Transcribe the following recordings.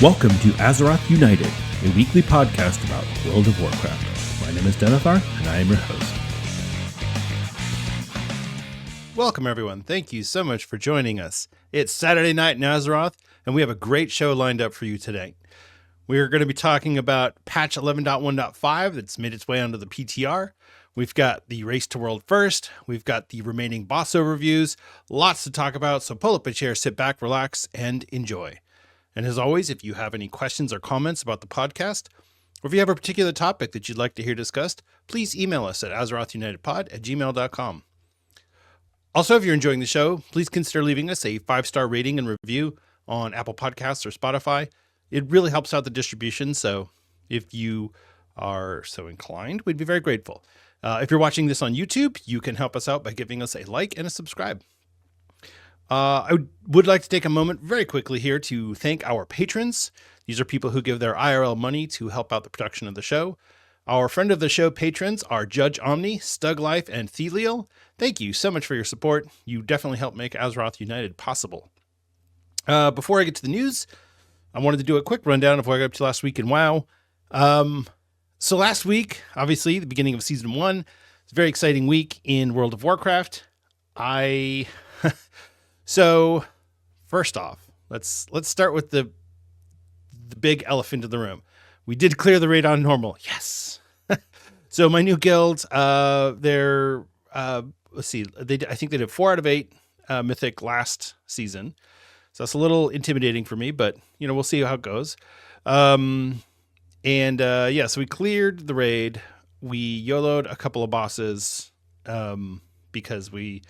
Welcome to Azeroth United, a weekly podcast about World of Warcraft. My name is Denethar, and I am your host. Welcome, everyone. Thank you so much for joining us. It's Saturday night in Azeroth, and we have a great show lined up for you today. We're going to be talking about patch 11.1.5 that's made its way onto the PTR. We've got the race to World First. We've got the remaining boss overviews. Lots to talk about, so pull up a chair, sit back, relax, and enjoy. And as always, if you have any questions or comments about the podcast, or if you have a particular topic that you'd like to hear discussed, please email us at azerothunitedpod@gmail.com. Also, if you're enjoying the show, please consider leaving us a 5-star rating and review on Apple Podcasts or Spotify. It really helps out the distribution, so if you are so inclined, we'd be very grateful. If you're watching this on YouTube, you can help us out by giving us a like and a subscribe. I would like to take a moment very quickly here to thank our patrons. These are people who give their IRL money to help out the production of the show. Our friend of the show patrons are Judge Omni, Stug Life, and Thelial. Thank you so much for your support. You definitely help make Azeroth United possible. Before I get to the news, I wanted to do a quick rundown of what I got up to last week in WoW. So last week, obviously, the beginning of Season 1, it's a very exciting week in World of Warcraft. So first off, let's start with the big elephant in the room. We did clear the raid on normal. Yes. So my new guild, let's see, I think they did 4 out of 8 Mythic last season. So that's a little intimidating for me, but we'll see how it goes. So we cleared the raid. We YOLO'd a couple of bosses because we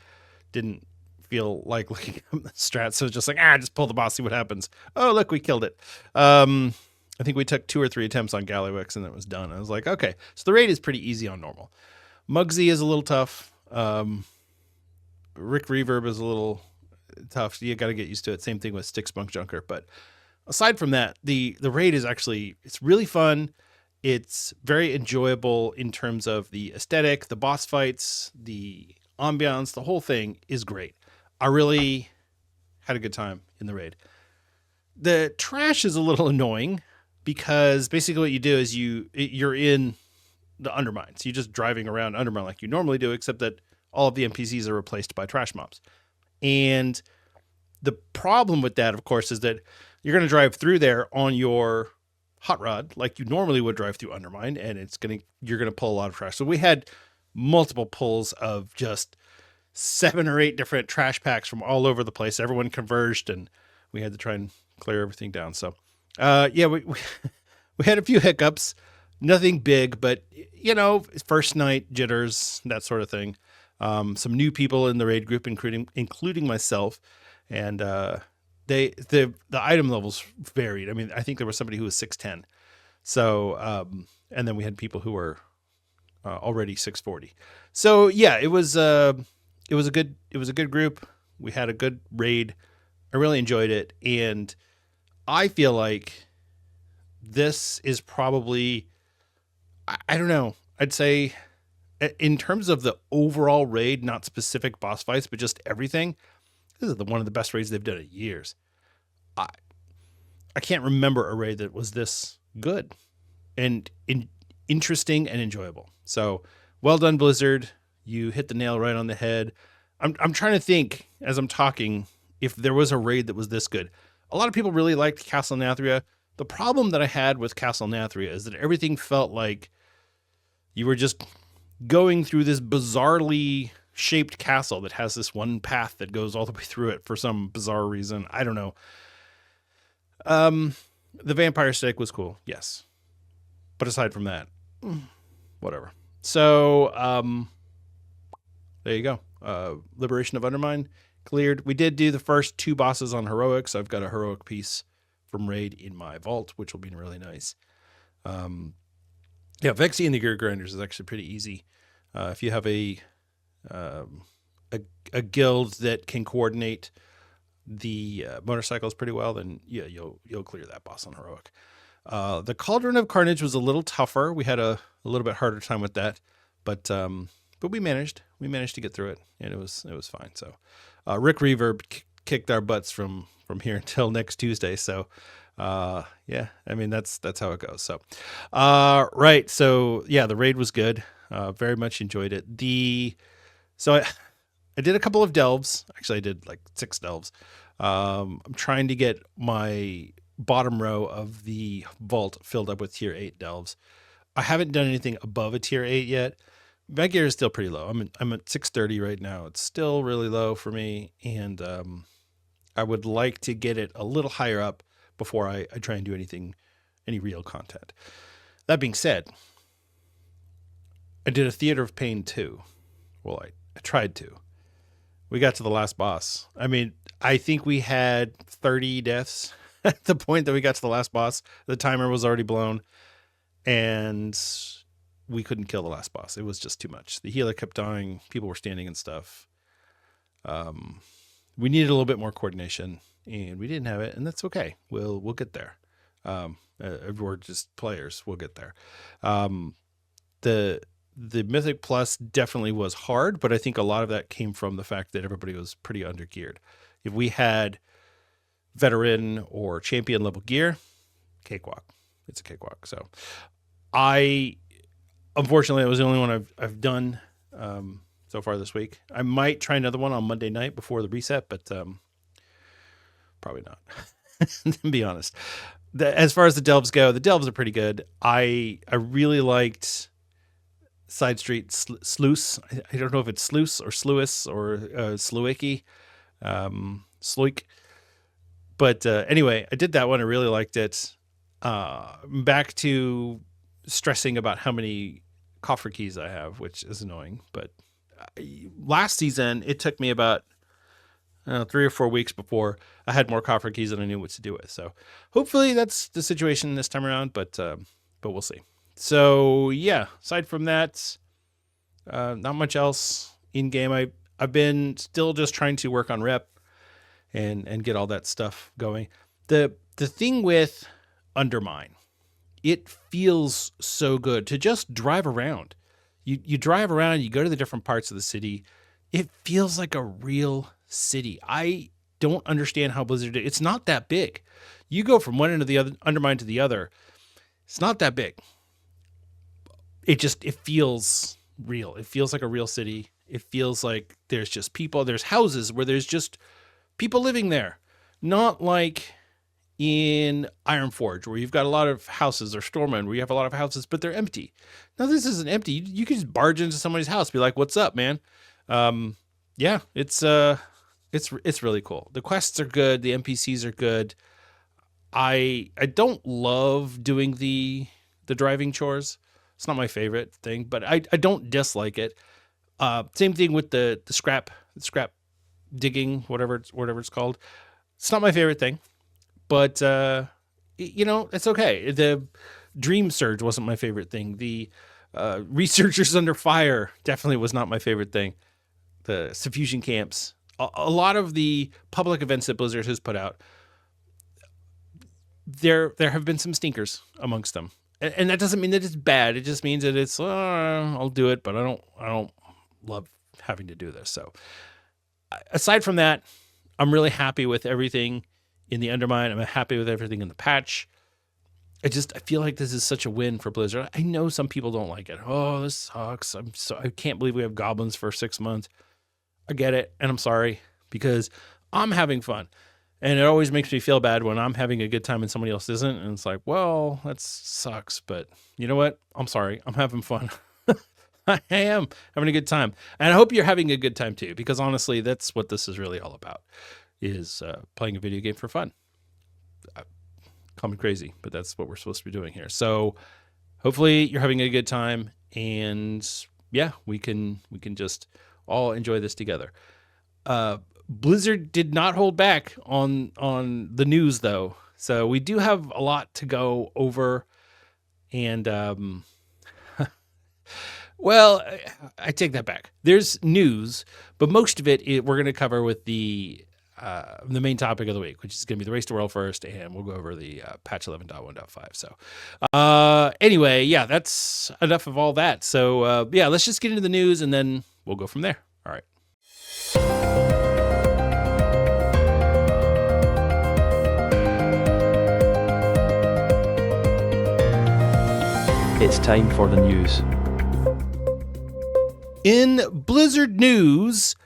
didn't feel like looking at the strats. So it's just like, just pull the boss, see what happens. Oh, look, we killed it. I think we took 2 or 3 attempts on Gallywix and it was done. I was like, okay. So the raid is pretty easy on normal. Mugsy is a little tough. Rick Reverb is a little tough. You got to get used to it. Same thing with Stick Spunk Junker. But aside from that, the raid is actually, it's really fun. It's very enjoyable in terms of the aesthetic, the boss fights, the ambiance, the whole thing is great. I really had a good time in the raid. The trash is a little annoying because basically what you do is you're in the Undermine. So you're just driving around Undermine like you normally do, except that all of the NPCs are replaced by trash mobs. And the problem with that, of course, is that you're going to drive through there on your hot rod like you normally would drive through Undermine, and you're going to pull a lot of trash. So we had multiple pulls of just 7 or 8 different trash packs from all over the place. Everyone converged and we had to try and clear everything down. So, we had a few hiccups, nothing big, but first night jitters, that sort of thing. Some new people in the raid group, including myself. And, the item levels varied. I mean, I think there was somebody who was 610. So, and then we had people who were, already 640. So yeah, it was a good group. We had a good raid. I really enjoyed it. And I feel like this is probably, I don't know, I'd say in terms of the overall raid, not specific boss fights, but just everything, this is one of the best raids they've done in years. I can't remember a raid that was this good and interesting and enjoyable. So well done, Blizzard. You hit the nail right on the head. I'm trying to think as I'm talking if there was a raid that was this good. A lot of people really liked Castle Nathria. The problem that I had with Castle Nathria is that everything felt like you were just going through this bizarrely shaped castle that has this one path that goes all the way through it for some bizarre reason. I don't know. The vampire stick was cool. Yes. But aside from that, whatever. So, there you go. Liberation of Undermine cleared. We did do the first 2 bosses on heroics. I've got a heroic piece from raid in my vault, which will be really nice. Vexy and the Gear Grinders is actually pretty easy. If you have a guild that can coordinate the motorcycles pretty well, then yeah, you'll clear that boss on heroic. The Cauldron of Carnage was a little tougher. We had a little bit harder time with that, but we managed to get through it, and it was fine. So Rick Reverb kicked our butts from here until next Tuesday. So Yeah, I mean, that's how it goes. So, right. So yeah, the raid was good. Very much enjoyed it. I did a couple of delves. Actually, I did like 6 delves. I'm trying to get my bottom row of the vault filled up with tier 8 delves. I haven't done anything above a tier 8 yet. My gear is still pretty low. I'm at 630 right now. It's still really low for me, and I would like to get it a little higher up before I try and do any real content. That being said, I did a Theater of Pain 2. Well, I tried to. We got to the last boss. I mean, I think we had 30 deaths at the point that we got to the last boss. The timer was already blown, and we couldn't kill the last boss. It was just too much. The healer kept dying. People were standing and stuff. We needed a little bit more coordination, and we didn't have it, and that's okay. We'll get there. We're just players. We'll get there. The Mythic Plus definitely was hard, but I think a lot of that came from the fact that everybody was pretty undergeared. If we had veteran or champion level gear, cakewalk. It's a cakewalk. So unfortunately, it was the only one I've done so far this week. I might try another one on Monday night before the reset, but probably not, to be honest. As far as the delves go, the delves are pretty good. I really liked Side Street Sluice. I don't know if it's Sluice or Sluice or Sluicki, Sluik. But anyway, I did that one. I really liked it. Back to stressing about how many coffer keys I have, which is annoying. But last season, it took me about 3 or 4 weeks before I had more coffer keys than I knew what to do with. So hopefully that's the situation this time around, but we'll see. So yeah, aside from that, not much else in game. I've been still just trying to work on rep and get all that stuff going. The thing with Undermine, it feels so good to just drive around. You drive around, you go to the different parts of the city. It feels like a real city. I don't understand how Blizzard did. It's not that big. You go from one end of the other Undermine to the other. It's not that big. It feels real. It feels like a real city. It feels like there's just people. There's houses where there's just people living there. Not like in Ironforge where you've got a lot of houses, or Stormwind where you have a lot of houses, but they're empty. Now this isn't empty. You can just barge into somebody's house, be like, "What's up, man?" Yeah, it's really cool. The quests are good. The NPCs are good. I don't love doing the driving chores. It's not my favorite thing, but I don't dislike it. Same thing with the scrap digging, whatever it's called. It's not my favorite thing, but it's okay. The Dream Surge wasn't my favorite thing. The Researchers Under Fire definitely was not my favorite thing. The Suffusion Camps, a lot of the public events that Blizzard has put out, there have been some stinkers amongst them. And that doesn't mean that it's bad. It just means that it's, I'll do it, but I don't love having to do this. So aside from that, I'm really happy with everything in the Undermine. I'm happy with everything in the patch. I feel like this is such a win for Blizzard. I know some people don't like it. Oh, this sucks. I can't believe we have goblins for 6 months. I get it. And I'm sorry, because I'm having fun. And it always makes me feel bad when I'm having a good time and somebody else isn't. And it's like, well, that sucks. But you know what? I'm sorry. I'm having fun. I am having a good time. And I hope you're having a good time too, because honestly, that's what this is really all about, is playing a video game for fun. Call me crazy, but that's what we're supposed to be doing here. So hopefully you're having a good time. And yeah, we can just all enjoy this together. Blizzard did not hold back on the news, though. So we do have a lot to go over. And, well, I take that back. There's news, but most of it we're going to cover with the main topic of the week, which is going to be the Race to World First, and we'll go over the patch 11.1.5. So anyway, yeah, that's enough of all that. So, yeah, let's just get into the news, and then we'll go from there. All right. It's time for the news. In Blizzard news,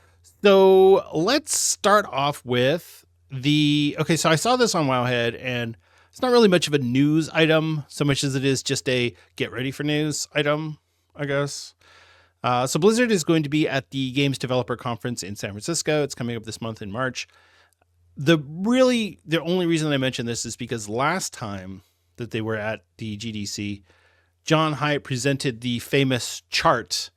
so let's start off with so I saw this on Wowhead, and it's not really much of a news item so much as it is just a get ready for news item, I guess. So Blizzard is going to be at the Games Developer Conference in San Francisco. It's coming up this month in March. The only reason I mention this is because last time that they were at the GDC, John Hyatt presented the famous chart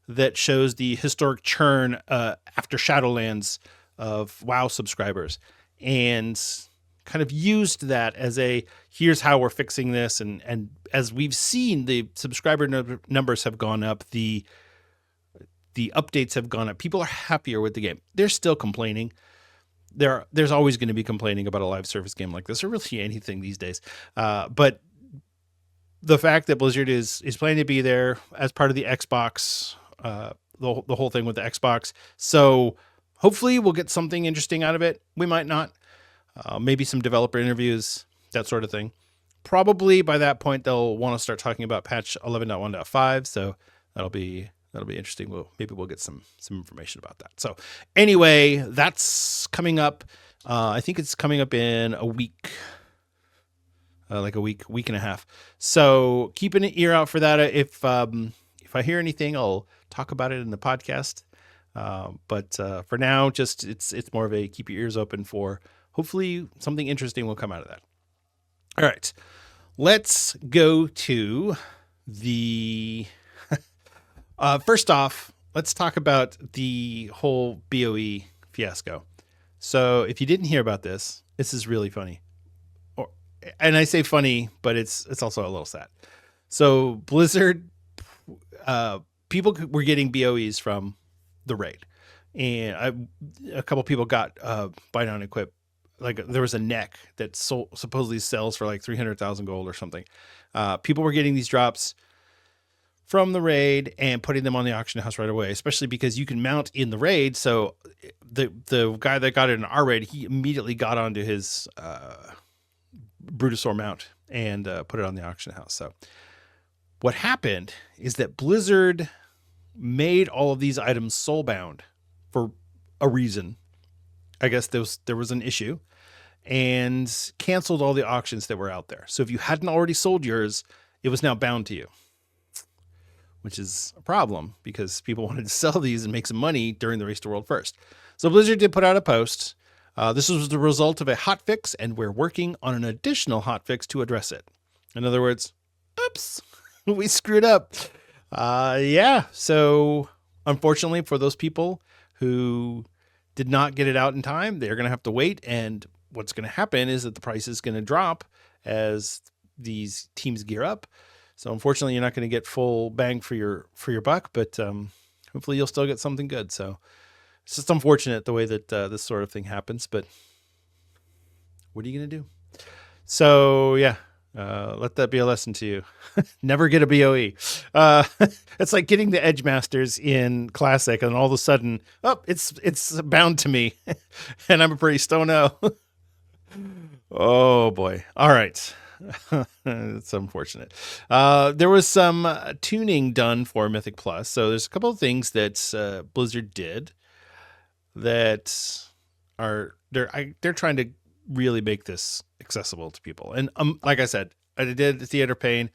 that shows the historic churn after Shadowlands of WoW subscribers, and kind of used that as here's how we're fixing this. And as we've seen, the subscriber numbers have gone up, the updates have gone up. People are happier with the game. They're still complaining. There's always going to be complaining about a live service game like this, or really anything these days. But the fact that Blizzard is planning to be there as part of the Xbox, the whole thing with the Xbox. So hopefully we'll get something interesting out of it. We might not. Maybe some developer interviews, that sort of thing. Probably by that point they'll want to start talking about patch 11.1.5. So that'll be interesting. Maybe we'll get some information about that. So anyway, that's coming up. I think it's coming up in a week. Like a week and a half. So keep an ear out for that. If I hear anything, I'll talk about it in the podcast. But for now, just it's more of a keep your ears open for hopefully something interesting will come out of that. All right, let's go to the. First off, let's talk about the whole BOE fiasco. So if you didn't hear about this is really funny. And I say funny, but it's also a little sad. So Blizzard, people were getting BOEs from the raid, and a couple people got buy down equip. Like there was a neck that supposedly sells for like 300,000 gold or something. People were getting these drops from the raid and putting them on the auction house right away, especially because you can mount in the raid. So the guy that got it in our raid, he immediately got onto his Brutosaur mount and put it on the auction house. So what happened is that Blizzard made all of these items soulbound for a reason. I guess there was an issue, and canceled all the auctions that were out there. So if you hadn't already sold yours, it was now bound to you, which is a problem because people wanted to sell these and make some money during the race to World First. So Blizzard did put out a post. This was the result of a hotfix, and we're working on an additional hotfix to address it. In other words, oops, we screwed up. So unfortunately for those people who did not get it out in time, they're going to have to wait. And what's going to happen is that the price is going to drop as these teams gear up. So unfortunately, you're not going to get full bang for your buck, but hopefully you'll still get something good. So it's just unfortunate the way that this sort of thing happens, but what are you going to do? So yeah, let that be a lesson to you. Never get a BOE. It's like getting the Edge Masters in Classic, and all of a sudden, it's bound to me, and I'm a priest. Oh no. Oh boy. All right. It's unfortunate. There was some tuning done for Mythic Plus. So there's a couple of things that Blizzard did that they're trying to really make this accessible to people. And like I said, I did the Theater Pain.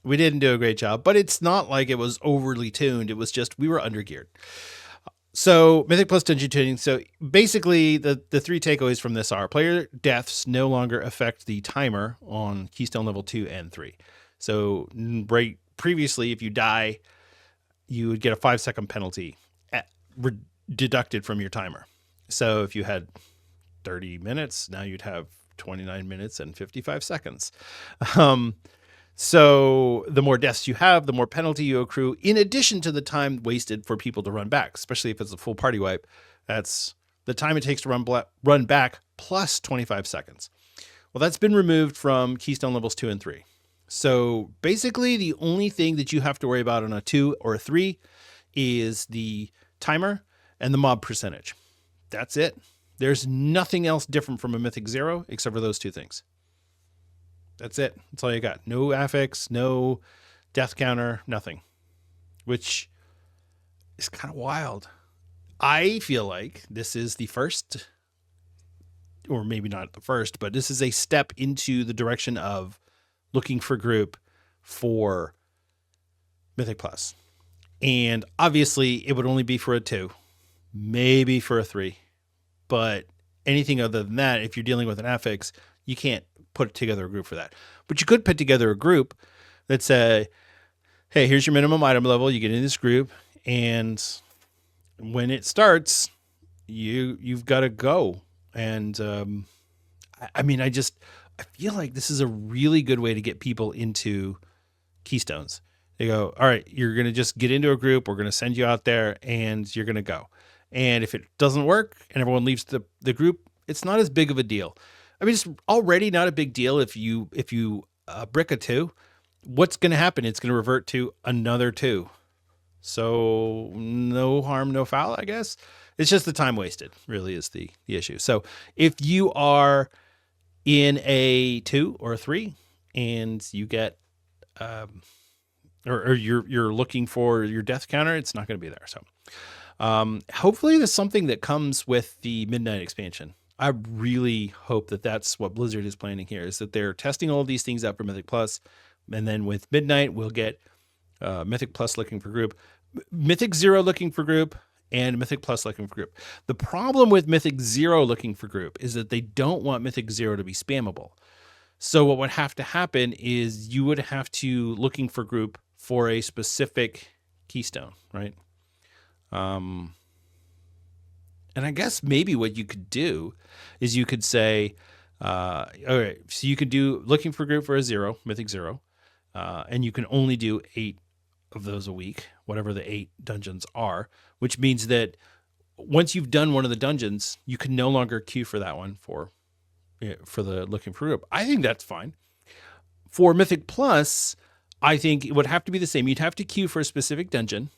We didn't do a great job, but it's not like it was overly tuned. It was just we were undergeared. So Mythic Plus dungeon tuning. So basically the three takeaways from this are player deaths no longer affect the timer on Keystone level 2 and 3. So right previously, if you die, you would get a 5-second penalty deducted from your timer. So if you had 30 minutes, now you'd have 29 minutes and 55 seconds. So the more deaths you have, the more penalty you accrue, in addition to the time wasted for people to run back, especially if it's a full party wipe. That's the time it takes to run back plus 25 seconds. Well, that's been removed from Keystone levels 2 and 3. So basically the only thing that you have to worry about on a 2 or a 3 is the timer and the mob percentage. That's it. There's nothing else different from a Mythic 0 except for those two things. That's it. That's all you got. No affix, no death counter, nothing, which is kind of wild. I feel like this is the first, or maybe not the first, but this is a step into the direction of looking for group for Mythic Plus. And obviously it would only be for a 2, maybe for a 3, but anything other than that, if you're dealing with an affix, you can't put together a group for that. But you could put together a group that say, hey, here's your minimum item level. You get in this group, and when it starts, you've got to go. And I mean, I feel like this is a really good way to get people into Keystones. They go, all right, you're going to just get into a group. We're going to send you out there, and you're going to go. And if it doesn't work and everyone leaves the group, it's not as big of a deal. I mean, it's already not a big deal if you brick a 2. What's going to happen? It's going to revert to another 2. So no harm, no foul, I guess. It's just the time wasted really is the issue. So if you are in a 2 or a 3 and you get, or you're looking for your death counter, it's not going to be there. So hopefully there's something that comes with the Midnight expansion. I really hope that that's what Blizzard is planning here, is that they're testing all of these things out for Mythic Plus. And then with Midnight, we'll get Mythic Plus looking for group, Mythic 0 looking for group, and Mythic Plus looking for group. The problem with Mythic 0 looking for group is that they don't want Mythic 0 to be spammable. So what would have to happen is you would have to looking for group for a specific keystone, right? And I guess maybe what you could do is you could say, all right, so you could do looking for group for a 0, Mythic 0, and you can only do 8 of those a week, whatever the 8 dungeons are, which means that once you've done one of the dungeons, you can no longer queue for that one for the looking for group. I think that's fine. For Mythic Plus, I think it would have to be the same. You'd have to queue for a specific dungeon,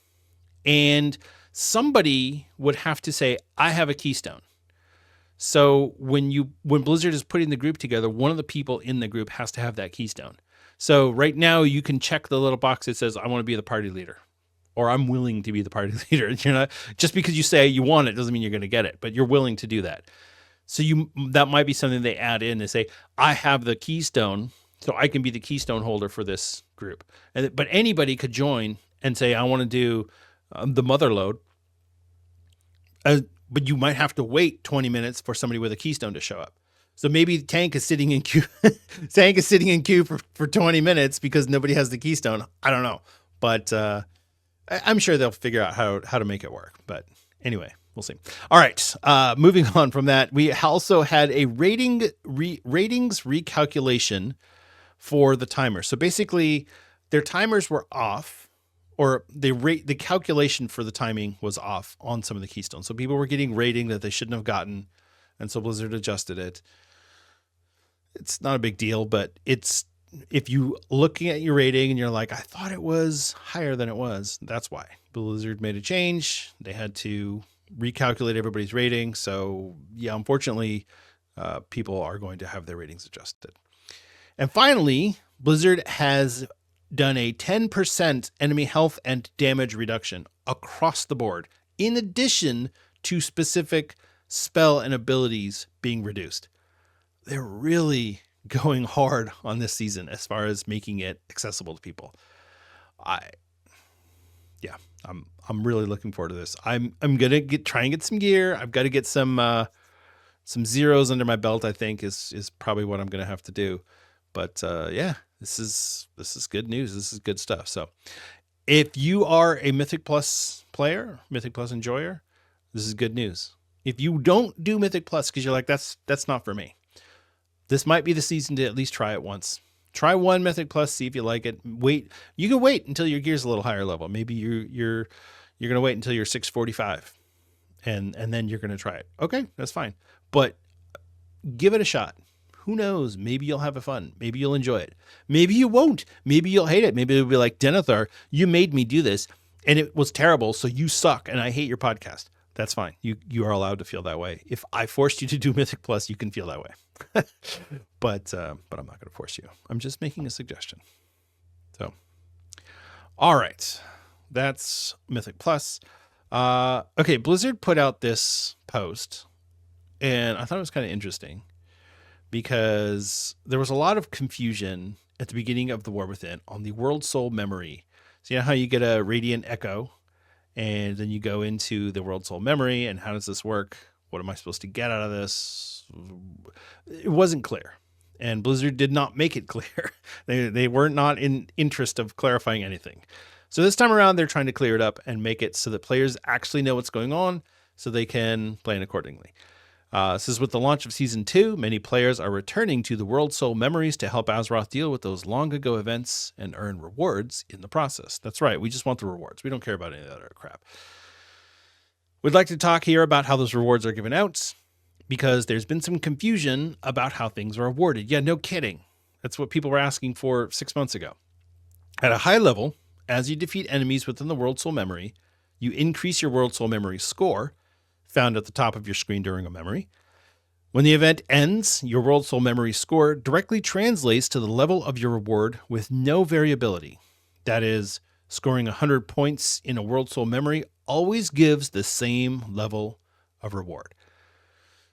and somebody would have to say, I have a keystone. So when Blizzard is putting the group together, one of the people in the group has to have that keystone. So right now you can check the little box that says, I want to be the party leader, or I'm willing to be the party leader. You're not, just because you say you want it doesn't mean you're going to get it, but you're willing to do that. So that might be something they add in. They say, I have the keystone, so I can be the keystone holder for this group. But anybody could join and say, I want to do the mother load. But you might have to wait 20 minutes for somebody with a keystone to show up. So maybe Tank is sitting in queue. Tank is sitting in queue for 20 minutes because nobody has the keystone. I don't know, but I'm sure they'll figure out how to make it work. But anyway, we'll see. All right, moving on from that, we also had a ratings recalculation for the timer. So basically, their timers were off, or the calculation for the timing was off on some of the keystones. So people were getting rating that they shouldn't have gotten, and so Blizzard adjusted it. It's not a big deal, but it's, if you looking at your rating and you're like, I thought it was higher than it was, that's why. Blizzard made a change. They had to recalculate everybody's rating. So yeah, unfortunately, people are going to have their ratings adjusted. And finally, Blizzard has done a 10% enemy health and damage reduction across the board, in addition to specific spell and abilities being reduced. They're really going hard on this season as far as making it accessible to people. I'm really looking forward to this. I'm gonna try and get some gear. I've got to get some zeros under my belt, I think is probably what I'm gonna have to do. But yeah, this is good news. This is good stuff. So if you are a Mythic Plus player, Mythic Plus enjoyer, this is good news. If you don't do Mythic Plus because you're like, that's not for me, this might be the season to at least try it once. Try one Mythic Plus, see if you like it. You can wait until your gear's a little higher level. Maybe you're gonna wait until you're 645, and then you're gonna try it. Okay, that's fine. But give it a shot. Who knows? Maybe you'll have fun. Maybe you'll enjoy it. Maybe you won't. Maybe you'll hate it. Maybe it'll be like, Denethar, you made me do this and it was terrible, so you suck and I hate your podcast. That's fine. You are allowed to feel that way. If I forced you to do Mythic Plus, you can feel that way. But I'm not going to force you. I'm just making a suggestion. So, All right. That's Mythic Plus. Okay, Blizzard put out this post, and I thought it was kind of interesting because there was a lot of confusion at the beginning of the War Within on the World Soul Memory. So you know how you get a Radiant Echo, and then you go into the World Soul Memory, and how does this work? What am I supposed to get out of this? It wasn't clear, and Blizzard did not make it clear. They were not in interest of clarifying anything. So this time around, they're trying to clear it up and make it so that players actually know what's going on so they can plan accordingly. This is with the launch of Season 2. Many players are returning to the World Soul Memories to help Azeroth deal with those long-ago events and earn rewards in the process. That's right. We just want the rewards. We don't care about any of that other crap. We'd like to talk here about how those rewards are given out because there's been some confusion about how things are awarded. Yeah, no kidding. That's what people were asking for 6 months ago. At a high level, as you defeat enemies within the World Soul Memory, you increase your World Soul Memory score, found at the top of your screen during a memory. When the event ends, your World Soul Memory score directly translates to the level of your reward with no variability. That is, scoring 100 points in a World Soul Memory always gives the same level of reward.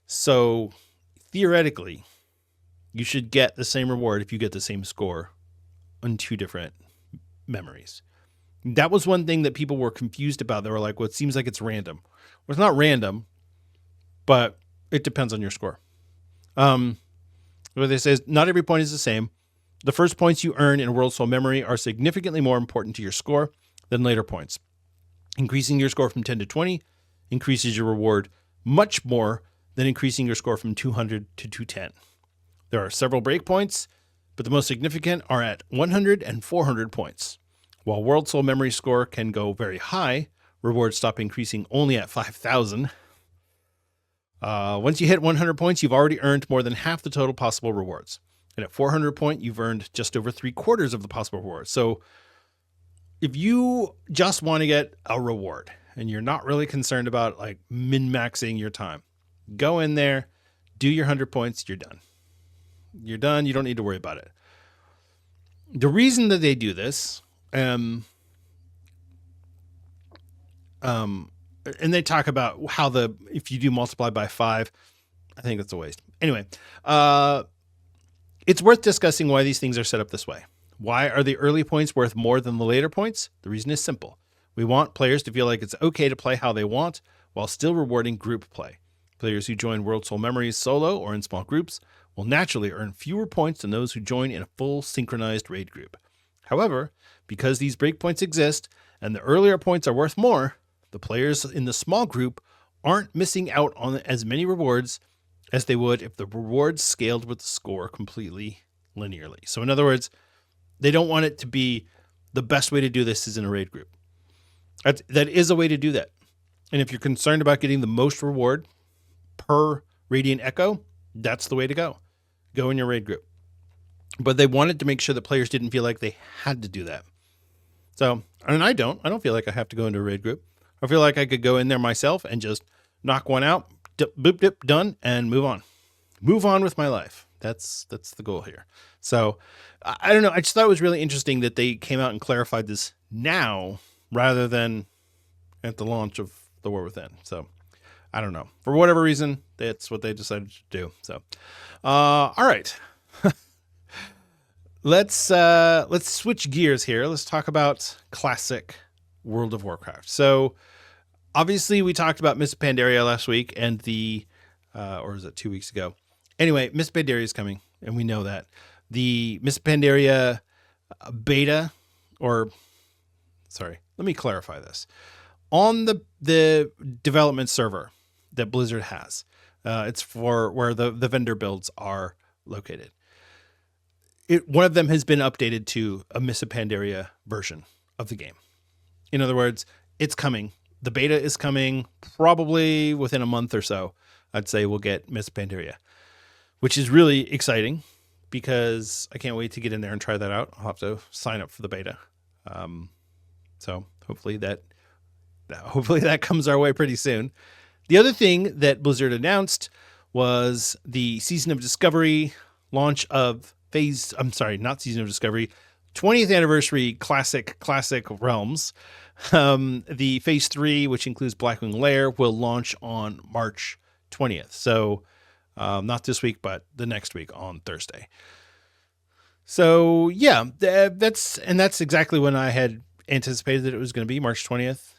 So, theoretically, you should get the same reward if you get the same score on 2 different memories. That was one thing that people were confused about. They were like, well, it seems like it's random. Well, it's not random, but it depends on your score. What they say is not every point is the same. The first points you earn in a World Soul Memory are significantly more important to your score than later points. Increasing your score from 10 to 20 increases your reward much more than increasing your score from 200 to 210. There are several breakpoints, but the most significant are at 100 and 400 points. While World Soul Memory score can go very high, rewards stop increasing only at 5,000. Once you hit 100 points, you've already earned more than half the total possible rewards. And at 400 point, you've earned just over 3/4 of the possible rewards. So if you just want to get a reward and you're not really concerned about like min-maxing your time, go in there, do your 100 points, you're done. You're done. You don't need to worry about it. The reason that they do this, and they talk about how if you do multiply by 5, I think that's a waste. Anyway, it's worth discussing why these things are set up this way. Why are the early points worth more than the later points? The reason is simple. We want players to feel like it's okay to play how they want while still rewarding group play. Players who join World Soul Memories solo or in small groups will naturally earn fewer points than those who join in a full synchronized raid group. However, because these breakpoints exist and the earlier points are worth more, the players in the small group aren't missing out on as many rewards as they would if the rewards scaled with the score completely linearly. So in other words, they don't want it to be the best way to do this is in a raid group. That is a way to do that. And if you're concerned about getting the most reward per Radiant Echo, that's the way to go. Go in your raid group. But they wanted to make sure that players didn't feel like they had to do that. So, and I don't feel like I have to go into a raid group. I feel like I could go in there myself and just knock one out, boop, dip, done, and move on. Move on with my life. That's the goal here. So, I don't know. I just thought it was really interesting that they came out and clarified this now rather than at the launch of the War Within. So, I don't know. For whatever reason, that's what they decided to do. So, all right. Let's switch gears here. Let's talk about classic World of Warcraft. So obviously we talked about Miss Pandaria last week and or was it 2 weeks ago? Anyway, Miss Pandaria is coming and we know that. The Miss Pandaria beta let me clarify this. On the development server that Blizzard has, it's for where the vendor builds are located. One of them has been updated to a Miss Pandaria version of the game. In other words, it's coming. The beta is coming probably within a month or so. I'd say we'll get Miss Pandaria, which is really exciting because I can't wait to get in there and try that out. I'll have to sign up for the beta. So hopefully that comes our way pretty soon. The other thing that Blizzard announced was the Season of Discovery launch of not Season of Discovery, 20th anniversary classic realms. The phase 3, which includes Blackwing Lair, will launch on March 20th. So not this week, but the next week on Thursday. So yeah, that's exactly when I had anticipated that it was going to be, March 20th.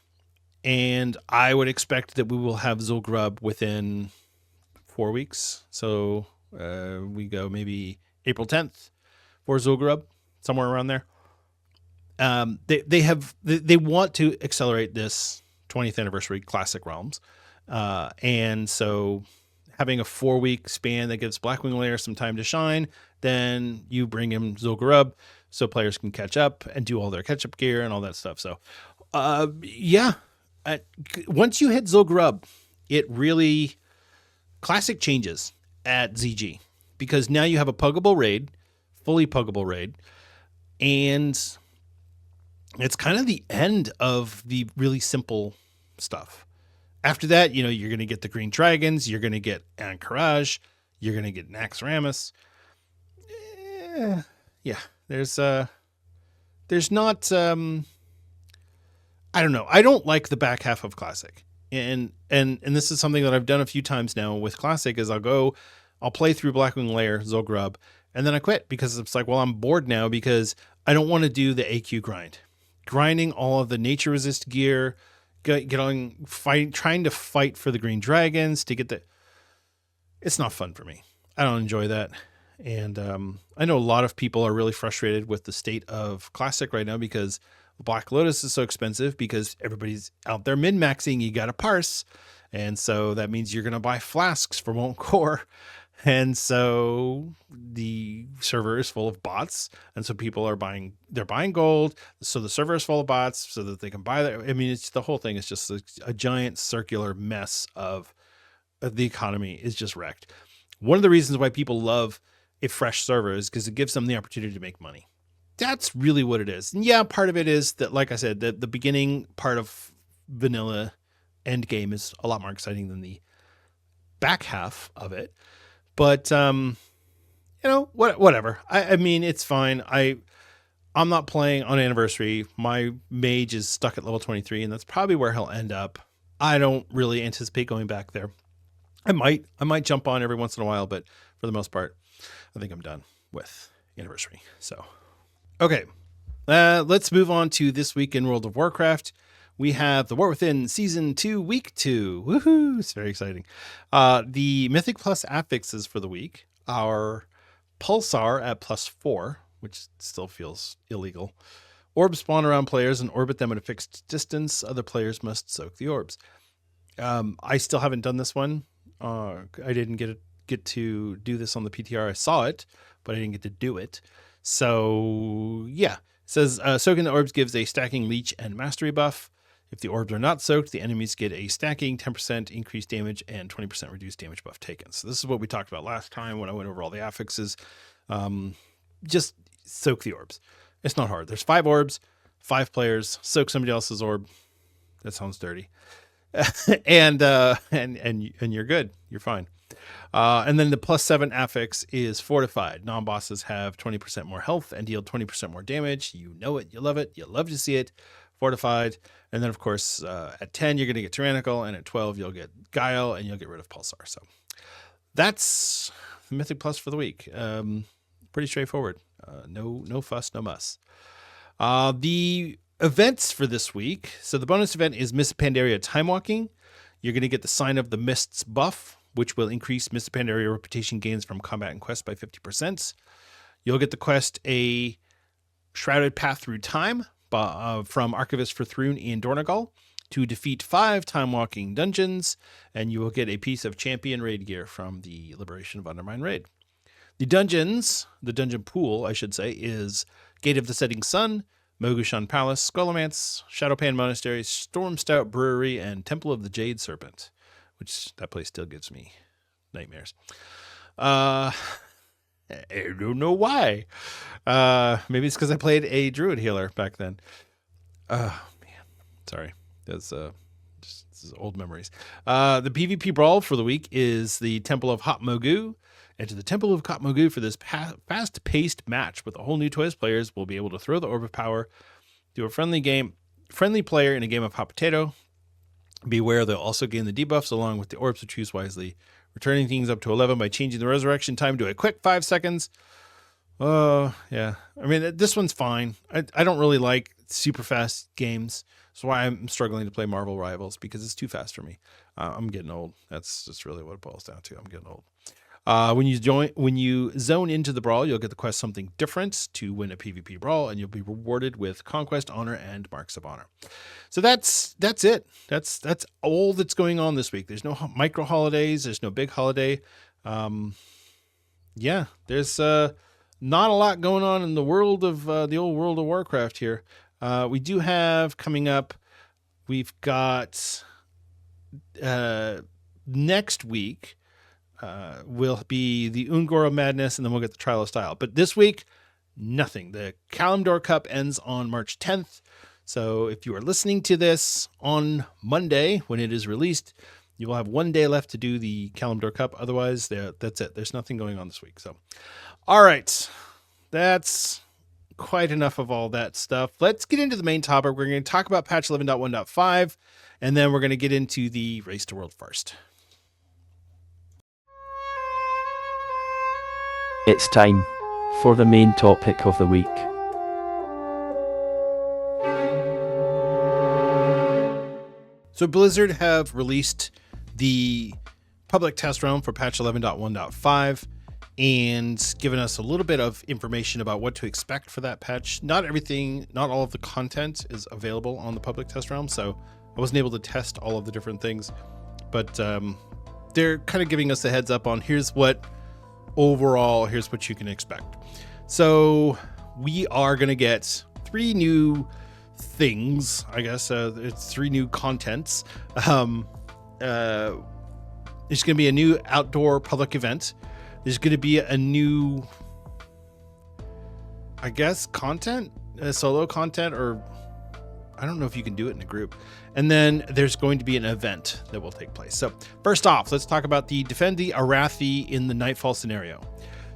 And I would expect that we will have Zul'Grub within 4 weeks. So we go maybe April 10th for Zul'Grub, somewhere around there. They want to accelerate this 20th anniversary Classic Realms. And so having a 4-week span that gives Blackwing Lair some time to shine, then you bring in Zul'Grub so players can catch up and do all their catch-up gear and all that stuff. So, yeah. Once you hit Zul'Grub, it really... Classic changes at ZG. Because now you have a puggable raid, fully puggable raid, and it's kind of the end of the really simple stuff. After that, you're going to get the Green Dragons, you're going to get Anchorage, you're going to get Naxxramas. Yeah, there's not, I don't know. I don't like the back half of Classic. And this is something that I've done a few times now with Classic is I'll play through Blackwing Lair, Zul'Grub, and then I quit because it's like, well, I'm bored now because I don't want to do the AQ grind. Grinding all of the nature resist gear, trying to fight for the Green Dragons to get it's not fun for me. I don't enjoy that. And I know a lot of people are really frustrated with the state of Classic right now because Black Lotus is so expensive because everybody's out there min-maxing. You got to parse. And so that means you're going to buy flasks for Won't Core. And so the server is full of bots. And so people are buying gold. So the server is full of bots so that they can buy that. I mean, the whole thing is just a giant circular mess of the economy is just wrecked. One of the reasons why people love a fresh server is because it gives them the opportunity to make money. That's really what it is. And yeah, part of it is that, like I said, the beginning part of vanilla endgame is a lot more exciting than the back half of it. But, whatever. I mean, it's fine. I'm not playing on Anniversary. My mage is stuck at level 23, and that's probably where he'll end up. I don't really anticipate going back there. I might jump on every once in a while, but for the most part, I think I'm done with Anniversary. So, okay. Let's move on to this week in World of Warcraft. We have The War Within Season 2, Week 2. Woohoo! It's very exciting. The Mythic Plus affixes for the week are Pulsar at +4, which still feels illegal. Orbs spawn around players and orbit them at a fixed distance. Other players must soak the orbs. I still haven't done this one. I didn't get to do this on the PTR. I saw it, but I didn't get to do it. So, yeah. It says, soaking the orbs gives a stacking leech and mastery buff. If the orbs are not soaked, the enemies get a stacking 10% increased damage and 20% reduced damage buff taken. So this is what we talked about last time when I went over all the affixes. Just soak the orbs. It's not hard. There's 5 orbs, 5 players. Soak somebody else's orb. That sounds dirty. and you're good. You're fine. And then the +7 affix is Fortified. Non-bosses have 20% more health and deal 20% more damage. You know it. You love it. You love to see it. Fortified. And then, of course, at 10, you're going to get Tyrannical. And at 12, you'll get Guile and you'll get rid of Pulsar. So that's the Mythic Plus for the week. Pretty straightforward. No fuss, no muss. The events for this week. So the bonus event is Miss Pandaria Time Walking. You're going to get the Sign of the Mists buff, which will increase Miss Pandaria reputation gains from combat and quest by 50%. You'll get the quest A Shrouded Path Through Time from Archivist for Thrune in Dornogal to defeat 5 time-walking dungeons, and you will get a piece of champion raid gear from the Liberation of Undermine raid. The dungeon pool, I should say, is Gate of the Setting Sun, Mogushan Palace, Skullomance, Shadowpan Monastery, Stormstout Brewery, and Temple of the Jade Serpent, which that place still gives me nightmares. I don't know why. Maybe it's because I played a druid healer back then. Man, sorry. That's just old memories. The PvP brawl for the week is the Temple of Hot Mogu Enter the Temple of Katmogu for this fast-paced match with a whole new twist. Players will be able to throw the Orb of Power to a friendly player in a game of hot potato. Beware, they'll also gain the debuffs along with the orbs, so choose wisely. Returning things up to 11 by changing the resurrection time to a quick 5 seconds. Yeah. I mean, this one's fine. I don't really like super fast games. That's why I'm struggling to play Marvel Rivals, because it's too fast for me. I'm getting old. That's just really what it boils down to. I'm getting old. When you zone into the brawl, you'll get the quest Something Different to win a PvP brawl, and you'll be rewarded with Conquest, Honor, and Marks of Honor. So that's it. That's all that's going on this week. There's no micro holidays. There's no big holiday. Yeah, there's not a lot going on in the world of the old World of Warcraft here. We do have coming up, we've got next week will be the Ungoro Madness, and then we'll get the Trial of Style. But this week, nothing. The Kalimdor Cup ends on March 10th. So if you are listening to this on Monday when it is released, you will have 1 day left to do the Kalimdor Cup. Otherwise, that's it. There's nothing going on this week. So, all right. That's quite enough of all that stuff. Let's get into the main topic. We're going to talk about patch 11.1.5, and then we're going to get into the Race to World First. It's time for the main topic of the week. So Blizzard have released the public test realm for patch 11.1.5 and given us a little bit of information about what to expect for that patch. Not all of the content is available on the public test realm, so I wasn't able to test all of the different things, but they're kind of giving us a heads up on here's what you can expect. So we are going to get 3 new things, I guess. It's 3 new contents. There's going to be a new outdoor public event. There's going to be a new, I guess, solo content, or I don't know if you can do it in a group. And then there's going to be an event that will take place. So first off, let's talk about the Defend the Arathi in the Nightfall scenario.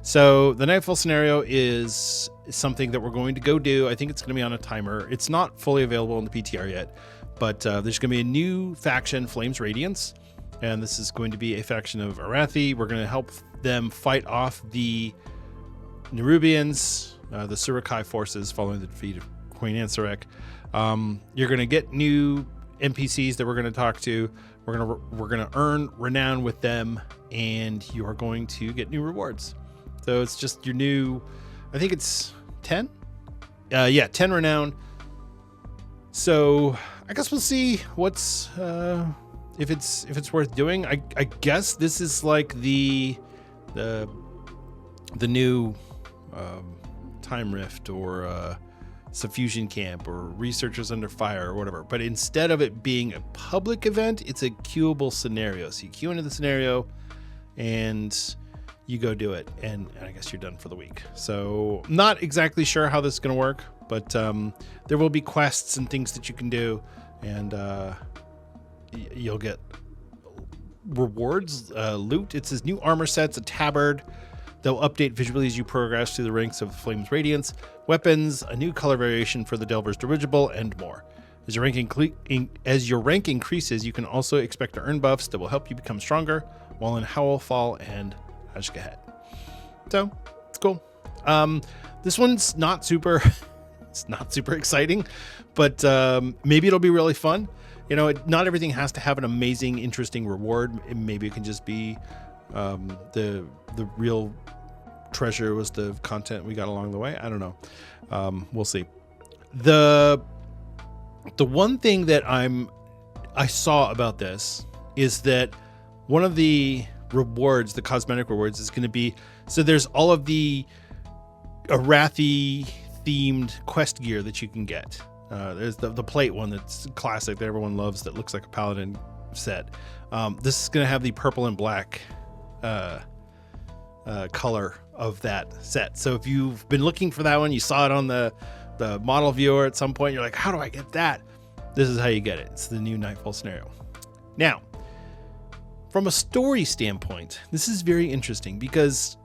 So the Nightfall scenario is something that we're going to go do. I think it's going to be on a timer. It's not fully available in the PTR yet, but there's going to be a new faction, Flames Radiance. And this is going to be a faction of Arathi. We're going to help them fight off the Nerubians, the Surukai forces following the defeat of Queen Ansarek. You're going to get new NPCs that we're going to talk to. We're going to earn renown with them, and you are going to get new rewards. So it's just your new, I think it's 10? 10 renown. So I guess we'll see what's if it's worth doing. I guess this is like the new Time Rift or Suffusion Camp or Researchers Under Fire or whatever. But instead of it being a public event, it's a queuable scenario. So you queue into the scenario and you go do it, and I guess you're done for the week. So not exactly sure how this is going to work, but there will be quests and things that you can do, and you'll get rewards, loot. It says new armor sets, a tabard. They'll update visually as you progress through the ranks of Flames Radiance, weapons, a new color variation for the Delver's Dirigible, and more. As your rank increases, you can also expect to earn buffs that will help you become stronger while in Howlfall and Ashgahed. So it's cool. This one's not super exciting, but maybe it'll be really fun. You know, not everything has to have an amazing, interesting reward. Maybe it can just be the real treasure was the content we got along the way. I don't know. We'll see. The one thing that I saw about this is that one of the rewards, the cosmetic rewards, is going to be, so there's all of the Arathi themed quest gear that you can get. There's the plate one that's classic that everyone loves that looks like a paladin set. This is going to have the purple and black color of that set. So if you've been looking for that one, you saw it on the model viewer at some point, you're like, how do I get that? This is how you get it. It's the new Nightfall scenario. Now, From a story standpoint, this is very interesting because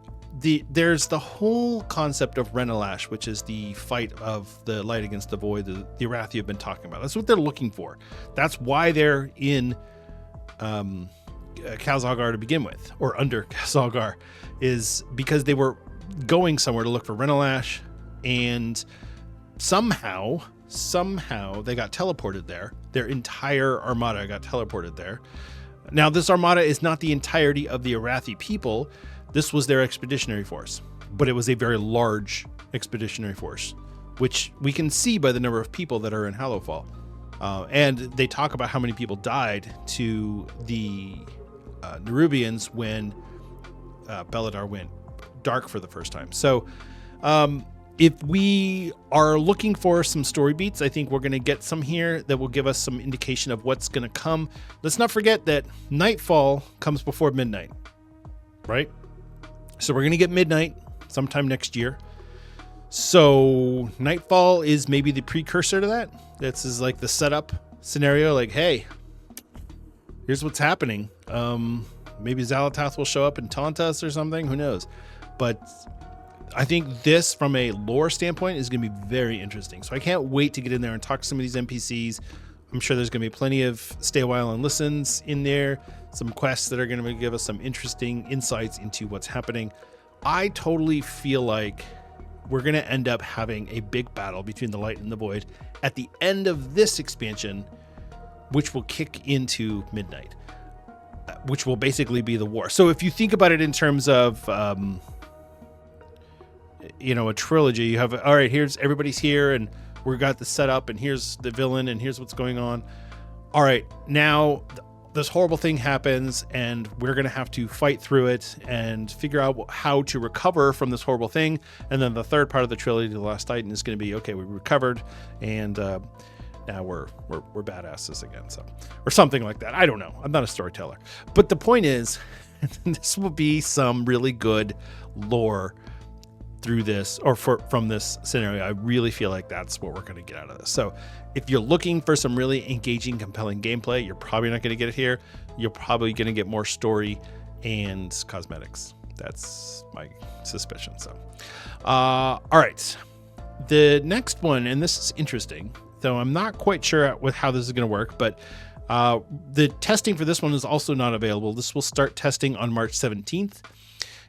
there's the whole concept of Renalash, which is the fight of the light against the void that the Arathi have been talking about. That's what they're looking for. That's why they're in Khazalgar to begin with, or under Khazalgar, is because they were going somewhere to look for Renalash, and somehow they got teleported there. Their entire armada got teleported there. Now, this armada is not the entirety of the Arathi people. This was their expeditionary force, but it was a very large expeditionary force, which we can see by the number of people that are in Hallowfall. And they talk about how many people died to the Nerubians when Beledar went dark for the first time. So if we are looking for some story beats, I think we're going to get some here that will give us some indication of what's going to come. Let's not forget that Nightfall comes before midnight, right? So we're going to get midnight sometime next year. So Nightfall is maybe the precursor to that. This is like the setup scenario. Like, hey, here's what's happening. Maybe Xalatath will show up and taunt us or something. Who knows? But I think this, from a lore standpoint, is going to be very interesting. So I can't wait to get in there and talk to some of these NPCs. I'm sure there's going to be plenty of stay a while and listens in there. Some quests that are going to give us some interesting insights into what's happening. I totally feel like we're going to end up having a big battle between the light and the void at the end of this expansion, which will kick into midnight, which will basically be the war. So if you think about it in terms of, a trilogy, you have, all right, here's everybody's here and we got the setup and here's the villain and here's what's going on. All right, now this horrible thing happens and we're going to have to fight through it and figure out how to recover from this horrible thing. And then the third part of the trilogy, The Last Titan, is going to be, okay, we recovered and now we're badasses again. So, or something like that. I don't know. I'm not a storyteller, but the point is this will be some really good lore through this, or from this scenario. I really feel like that's what we're going to get out of this. So if you're looking for some really engaging, compelling gameplay, you're probably not going to get it here. You're probably going to get more story and cosmetics. That's my suspicion. So, all right. The next one, and this is interesting, though I'm not quite sure with how this is going to work, but the testing for this one is also not available. This will start testing on March 17th.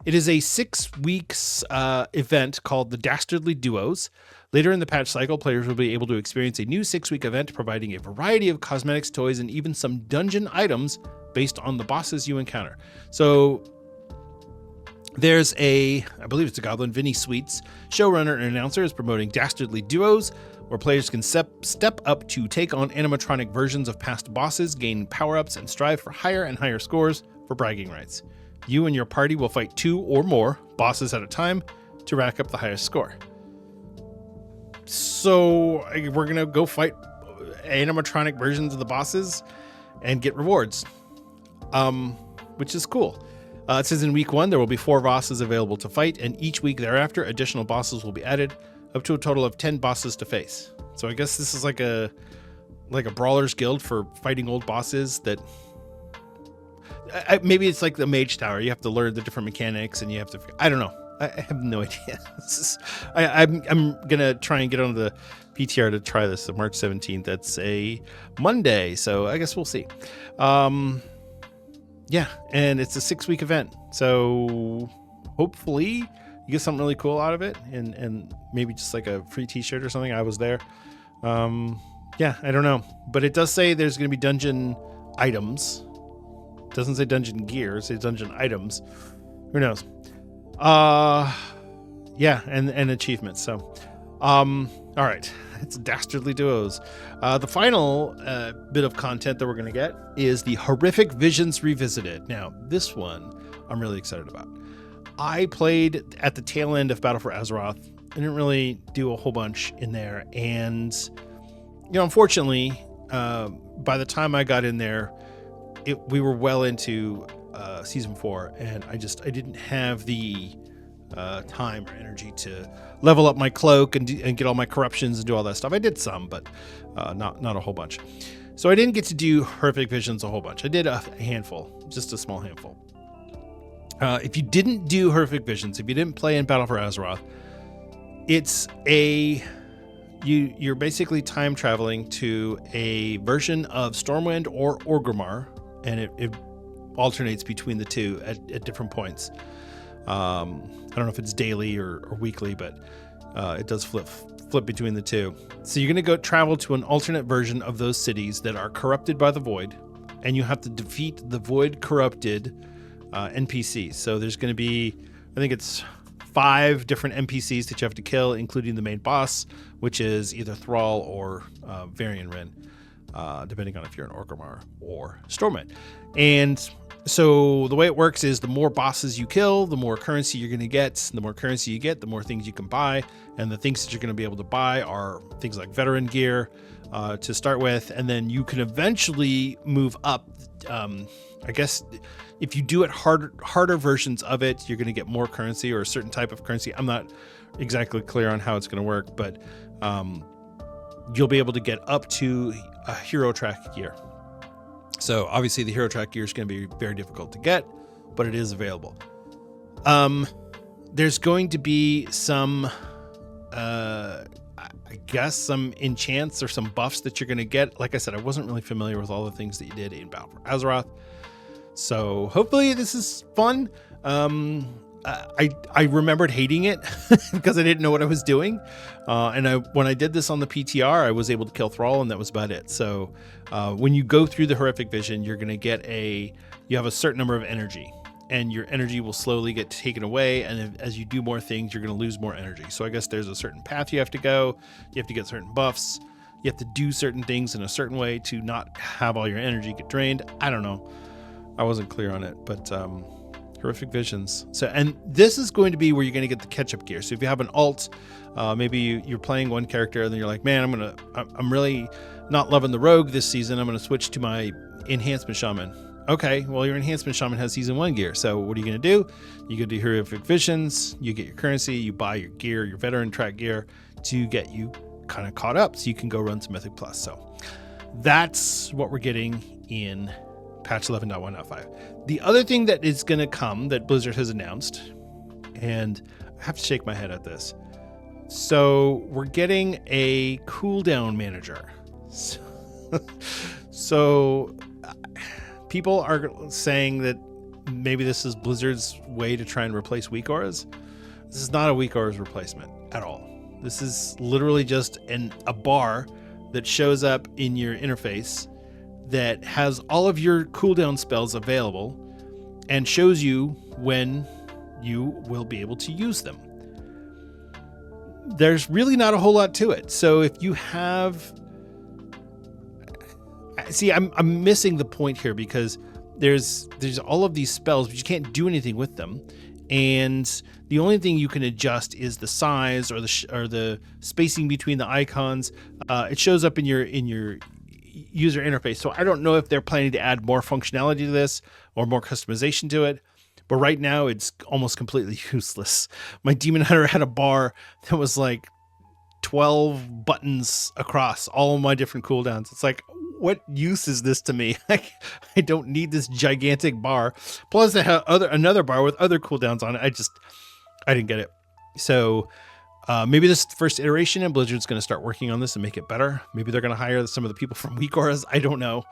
It is a 6 weeks event called the Dastardly Duos. Later in the patch cycle, players will be able to experience a new 6-week event providing a variety of cosmetics, toys, and even some dungeon items based on the bosses you encounter. So there's I believe it's a Goblin Vinny Sweets showrunner and announcer is promoting Dastardly Duos, where players can step up to take on animatronic versions of past bosses, gain power-ups, and strive for higher and higher scores for bragging rights. You and your party will fight 2 or more bosses at a time to rack up the highest score. So we're going to go fight animatronic versions of the bosses and get rewards, which is cool. It says in week 1, there will be 4 bosses available to fight, and each week thereafter, additional bosses will be added, up to a total of 10 bosses to face. So I guess this is like a brawler's guild for fighting old bosses that... maybe it's like the Mage Tower. You have to learn the different mechanics, and you have to. I don't know. I have no idea. I'm gonna try and get on the PTR to try this on March 17th. That's a Monday, so I guess we'll see. Yeah, and it's a 6-week event, so hopefully you get something really cool out of it, and maybe just like a free T-shirt or something. I was there. Yeah, I don't know, but it does say there's gonna be dungeon items. Doesn't say dungeon gear, it says dungeon items. Who knows? Yeah, and achievements. So, all right, it's Dastardly Duos. The final bit of content that we're going to get is the Horrific Visions Revisited. Now, this one I'm really excited about. I played at the tail end of Battle for Azeroth. I didn't really do a whole bunch in there, and unfortunately, by the time I got in there, we were well into season 4, and I didn't have the time or energy to level up my cloak and get all my corruptions and do all that stuff. I did some, but not a whole bunch. So I didn't get to do horrific visions a whole bunch. I did a handful, just a small handful. If you didn't do horrific visions, if you didn't play in Battle for Azeroth, it's you're basically time traveling to a version of Stormwind or Orgrimmar, and it alternates between the two at different points. I don't know if it's daily or weekly, but it does flip between the two. So you're going to go travel to an alternate version of those cities that are corrupted by the Void, and you have to defeat the Void corrupted NPCs. So there's going to be, I think it's 5 different NPCs that you have to kill, including the main boss, which is either Thrall or Varian Wren, depending on if you're an Orgrimmar or Stormwind. And so the way it works is the more bosses you kill, the more currency you're going to get. The more currency you get, the more things you can buy. And the things that you're going to be able to buy are things like veteran gear to start with. And then you can eventually move up. I guess if you do it harder versions of it, you're going to get more currency or a certain type of currency. I'm not exactly clear on how it's going to work, but you'll be able to get up to a hero track gear. So obviously the hero track gear is going to be very difficult to get, but it is available. There's going to be some, I guess, some enchants or some buffs that you're going to get. Like I said, I wasn't really familiar with all the things that you did in Battle for Azeroth. So hopefully this is fun. I remembered hating it because I didn't know what I was doing. And when I did this on the PTR, I was able to kill Thrall, and that was about it. So when you go through the horrific vision, you're going to get you have a certain number of energy, and your energy will slowly get taken away. And as you do more things, you're going to lose more energy. So I guess there's a certain path you have to go. You have to get certain buffs. You have to do certain things in a certain way to not have all your energy get drained. I don't know. I wasn't clear on it, but horrific visions. So, and this is going to be where you're going to get the catch-up gear. So if you have an alt, maybe you're playing one character and then you're like, man, I'm really not loving the rogue this season. I'm going to switch to my enhancement shaman. Okay, well, your enhancement shaman has season 1 gear. So what are you going to do? You go do horrific visions, you get your currency, you buy your gear, your veteran track gear to get you kind of caught up so you can go run some Mythic Plus. So that's what we're getting in patch 11.1.5. The other thing that is going to come that Blizzard has announced, and I have to shake my head at this. So we're getting a cooldown manager. So people are saying that maybe this is Blizzard's way to try and replace weak auras. This is not a weak auras replacement at all. This is literally just a bar that shows up in your interface that has all of your cooldown spells available and shows you when you will be able to use them. There's really not a whole lot to it. So if you have... See, I'm missing the point here because there's all of these spells, but you can't do anything with them. And the only thing you can adjust is the size or the spacing between the icons. It shows up in your user interface. So I don't know if they're planning to add more functionality to this or more customization to it, but right now it's almost completely useless. My Demon Hunter had a bar that was like 12 buttons across all of my different cooldowns. It's like, what use is this to me? I don't need this gigantic bar. Plus they have another bar with other cooldowns on it. I didn't get it. So maybe this is the first iteration and Blizzard's going to start working on this and make it better. Maybe they're going to hire some of the people from weak auras. I don't know.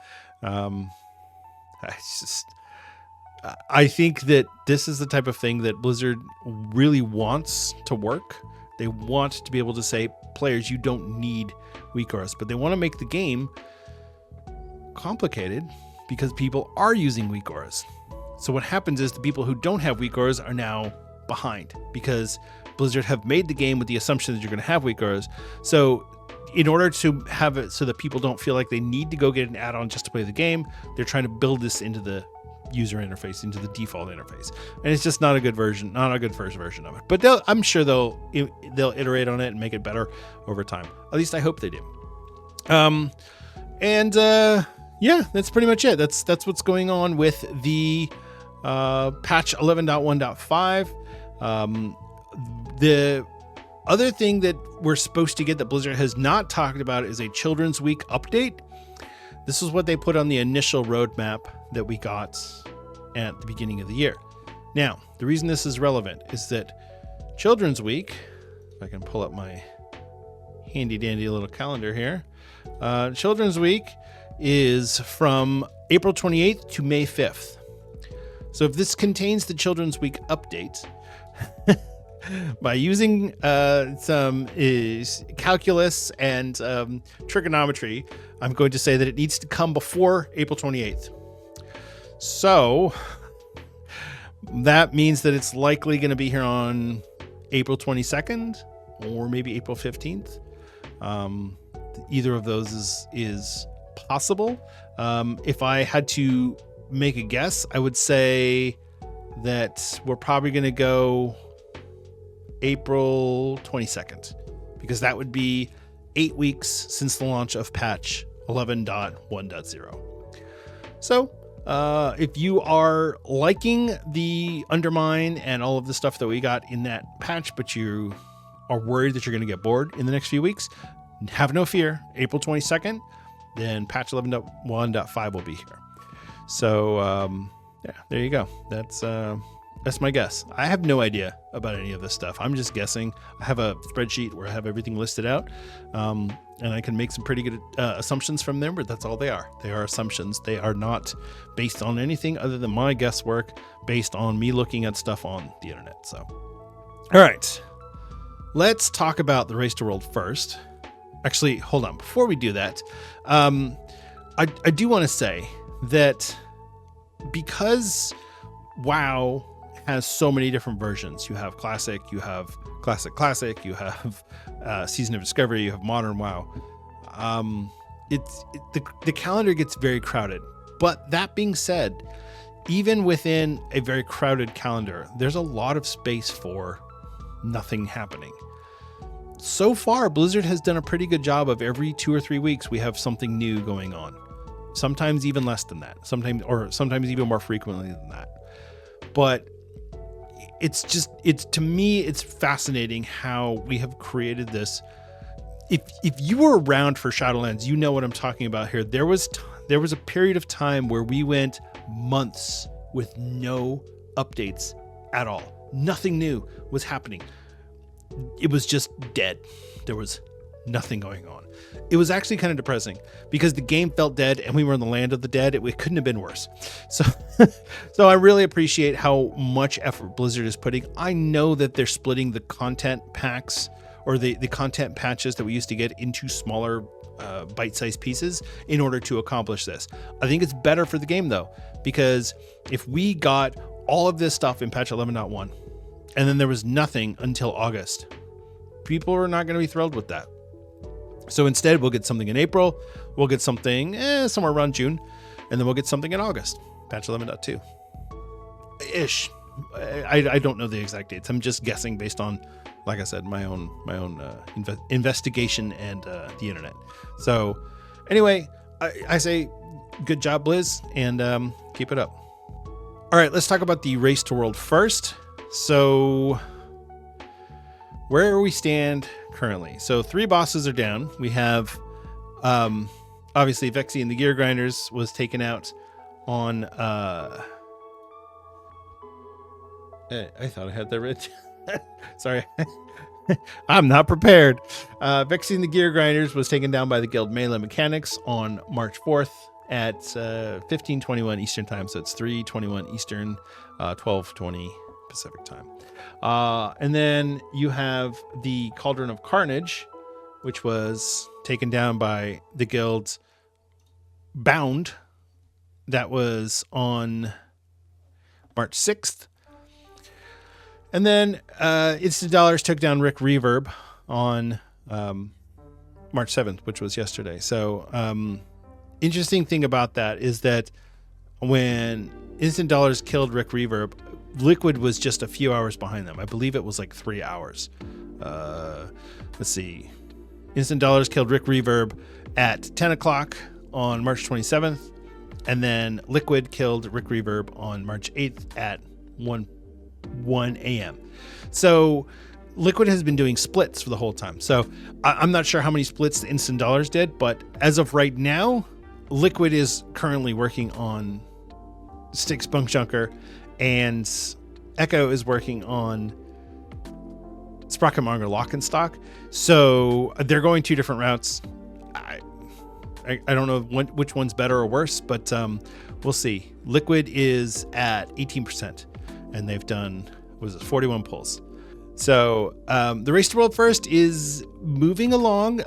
I think that this is the type of thing that Blizzard really wants to work. They want to be able to say, players, you don't need weak auras, but they want to make the game complicated because people are using weak auras. So what happens is the people who don't have weak auras are now behind because Blizzard have made the game with the assumption that you're going to have weak auras. So in order to have it so that people don't feel like they need to go get an add-on just to play the game, they're trying to build this into the user interface, into the default interface. And it's just not a good version, not a good first version of it. But I'm sure they'll iterate on it and make it better over time. At least I hope they do. Yeah, that's pretty much it. That's what's going on with the patch 11.1.5. The other thing that we're supposed to get that Blizzard has not talked about is a Children's Week update. This is what they put on the initial roadmap that we got at the beginning of the year. Now, the reason this is relevant is that Children's Week, if I can pull up my handy dandy little calendar here, Children's Week is from April 28th to May 5th. So if this contains the Children's Week update, by using some calculus and trigonometry, I'm going to say that it needs to come before April 28th. So that means that it's likely going to be here on April 22nd or maybe April 15th. Either of those is possible. If I had to make a guess, I would say that we're probably going to go April 22nd, because that would be 8 weeks since the launch of patch 11.1.0. So if you are liking the Undermine and all of the stuff that we got in that patch, but you are worried that you're going to get bored in the next few weeks, have no fear. April 22nd, then patch 11.1.5 will be here. So yeah, there you go. That's my guess. I have no idea about any of this stuff. I'm just guessing. I have a spreadsheet where I have everything listed out, and I can make some pretty good assumptions from there, but that's all they are. They are assumptions. They are not based on anything other than my guesswork, based on me looking at stuff on the internet. So, all right, let's talk about the Race to World first. Actually, hold on. Before we do that, I do want to say that because WoW has so many different versions. You have Classic, you have Classic, you have Season of Discovery, you have Modern WoW. The calendar gets very crowded. But that being said, even within a very crowded calendar, there's a lot of space for nothing happening. So far, Blizzard has done a pretty good job of every 2 or 3 weeks we have something new going on. Sometimes even less than that. Sometimes even more frequently than that. But it's to me, it's fascinating how we have created this. If you were around for Shadowlands, you know what I'm talking about here. There was a period of time where we went months with no updates at all. Nothing new was happening. It was just dead. There was nothing going on. It was actually kind of depressing because the game felt dead and we were in the land of the dead. It couldn't have been worse. So I really appreciate how much effort Blizzard is putting. I know that they're splitting the content packs or the content patches that we used to get into smaller bite-sized pieces in order to accomplish this. I think it's better for the game though, because if we got all of this stuff in patch 11.1 and then there was nothing until August, people are not going to be thrilled with that. So instead, we'll get something in April, we'll get something somewhere around June, and then we'll get something in August, patch 11.2 ish. I don't know the exact dates. I'm just guessing based on, like I said, my own investigation and the internet. So anyway, I say good job, Blizz, and keep it up. All right, let's talk about the Race to World first. So where we stand currently. So 3 bosses are down. We have obviously Vexy and the Gear Grinders was taken out on I thought I had that written. Sorry. I'm not prepared. Vexy and the Gear Grinders was taken down by the Guild Melee Mechanics on March 4th at 15:21 Eastern time. So it's 3:21 Eastern, 12:20 Pacific time. And then you have the Cauldron of Carnage, which was taken down by the Guild Bound. That was on March 6th. And then Instant Dollars took down Rick Reverb on March 7th, which was yesterday. So interesting thing about that is that when Instant Dollars killed Rick Reverb, Liquid was just a few hours behind them. I believe it was like 3 hours. Let's see. Instant Dollars killed Rick Reverb at 10 o'clock on March 27th. And then Liquid killed Rick Reverb on March 8th at 1 a.m. So Liquid has been doing splits for the whole time. So I'm not sure how many splits the instant dollars did, but as of right now, Liquid is currently working on Styx Bunkjunker, and Echo is working on Sprockenmonger Lock and Stock. So they're going 2 different routes. I don't know which one's better or worse, but we'll see. Liquid is at 18%, and they've done, 41 pulls. So the Race to World First is moving along.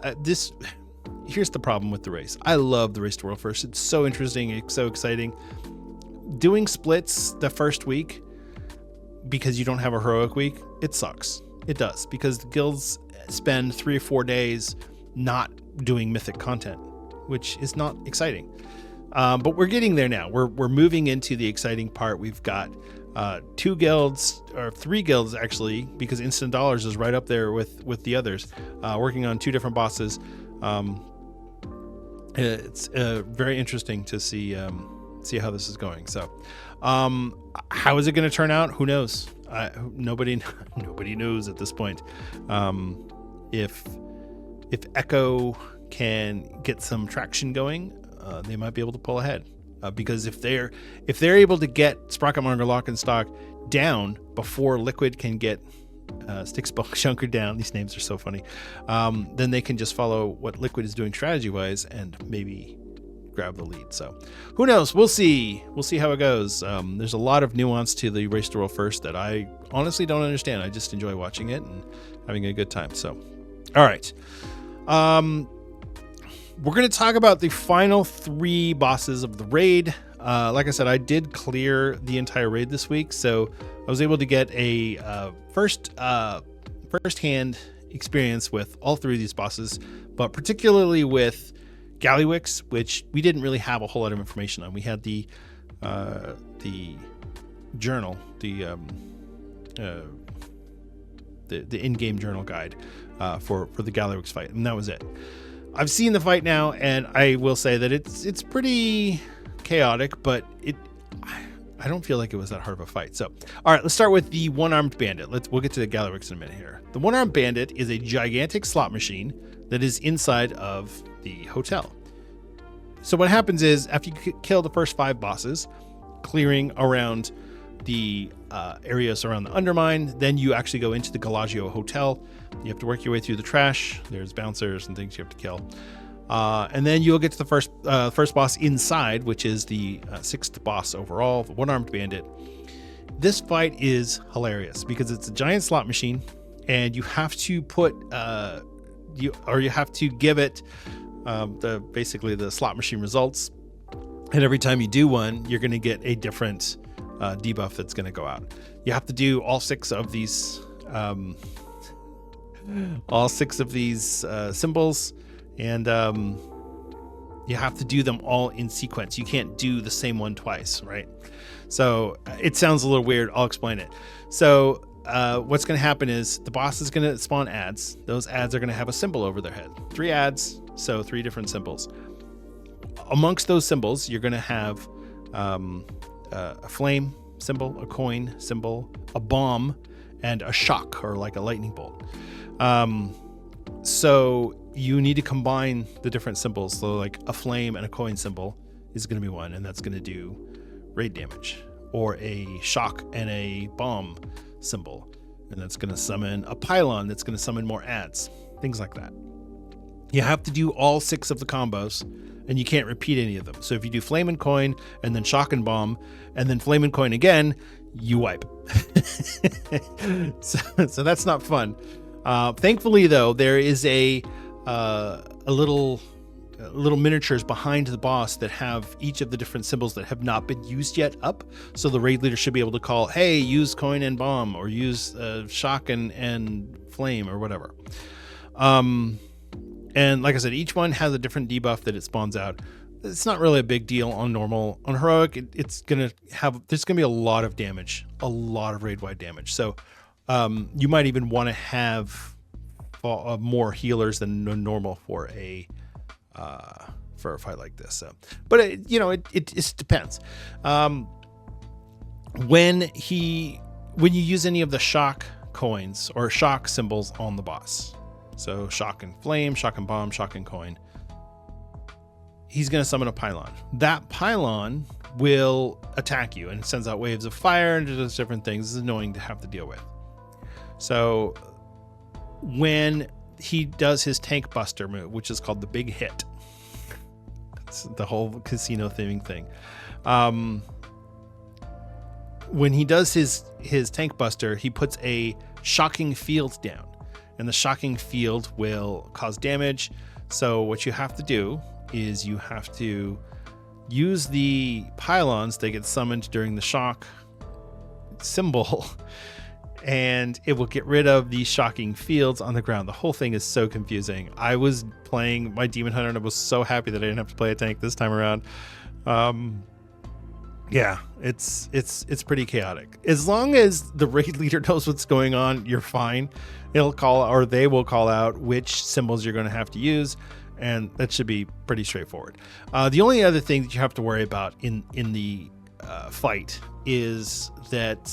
Here's the problem with the race. I love the Race to World First. It's so interesting. It's so exciting. Doing splits the first week because you don't have a heroic week, it sucks. It does, because the guilds spend 3 or 4 days not doing mythic content, which is not exciting. But we're getting there now. We're moving into the exciting part. We've got 2 guilds, or 3 guilds actually, because Instant Dollars is right up there with the others, working on 2 different bosses. It's very interesting to see how this is going. So how is it going to turn out? Who knows? Nobody knows at this point. If Echo can get some traction going, they might be able to pull ahead. Because if they're able to get Sprockenmonger Lock and Stock down before Liquid can get Styx Bunkjunker down, these names are so funny, then they can just follow what Liquid is doing strategy wise and maybe grab the lead. So who knows? We'll see how it goes. There's a lot of nuance to the Race to World First that I honestly don't understand. I just enjoy watching it and having a good time. So all right, we're going to talk about the final 3 bosses of the raid. Like I said, I did clear the entire raid this week, so I was able to get a first-hand experience with all 3 of these bosses, but particularly with Gallywix, which we didn't really have a whole lot of information on. We had the journal, the in-game journal guide for the Gallywix fight, and that was it. I've seen the fight now, and I will say that it's pretty chaotic, but I don't feel like it was that hard of a fight. So, all right, let's start with the one-armed bandit. We'll get to the Gallywix in a minute here. The one-armed bandit is a gigantic slot machine that is inside of the hotel. So what happens is, after you kill the first 5 bosses, clearing around the areas around the Undermine, then you actually go into the Galagio Hotel. You have to work your way through the trash. There's bouncers and things you have to kill. And then you'll get to the first boss inside, which is the 6th boss overall, the one-armed bandit. This fight is hilarious because it's a giant slot machine, and you have to put you have to give it basically the slot machine results, and every time you do one, you're going to get a different debuff that's going to go out. You have to do all 6 of these symbols, and you have to do them all in sequence. You can't do the same one twice, right? So it sounds a little weird. I'll explain it. So what's going to happen is the boss is going to spawn ads. Those ads are going to have a symbol over their head. 3 ads, so 3 different symbols. Amongst those symbols, you're going to have a flame symbol, a coin symbol, a bomb, and a shock, or like a lightning bolt. So you need to combine the different symbols. So like a flame and a coin symbol is going to be one, and that's going to do raid damage. Or a shock and a bomb symbol, and that's going to summon a pylon that's going to summon more ads. Things like that. You have to do all 6 of the combos, and you can't repeat any of them. So if you do flame and coin, and then shock and bomb, and then flame and coin again, you wipe. So that's not fun. Thankfully, though, there is a little miniatures behind the boss that have each of the different symbols that have not been used yet up. So the raid leader should be able to call, hey, use coin and bomb, or use shock and flame, or whatever. And like I said, each one has a different debuff that it spawns out. It's not really a big deal on normal. On heroic, there's gonna be a lot of damage, a lot of raid-wide damage. So you might even want to have more healers than normal for a fight like this. So, but it just depends. When you use any of the shock coins or shock symbols on the boss. So shock and flame, shock and bomb, shock and coin. He's going to summon a pylon. That pylon will attack you and sends out waves of fire and does different things. It's annoying to have to deal with. So when he does his tank buster move, which is called the big hit, it's the whole casino theming thing. When he does his tank buster, he puts a shocking field down, and the shocking field will cause damage. So what you have to do is you have to use the pylons that get summoned during the shock symbol, and it will get rid of these shocking fields on the ground. The whole thing is so confusing. I was playing my Demon Hunter and I was so happy that I didn't have to play a tank this time around. Yeah, it's pretty chaotic. As long as the raid leader knows what's going on, you're fine. They will call out which symbols you're going to have to use, and that should be pretty straightforward. The only other thing that you have to worry about in the fight is that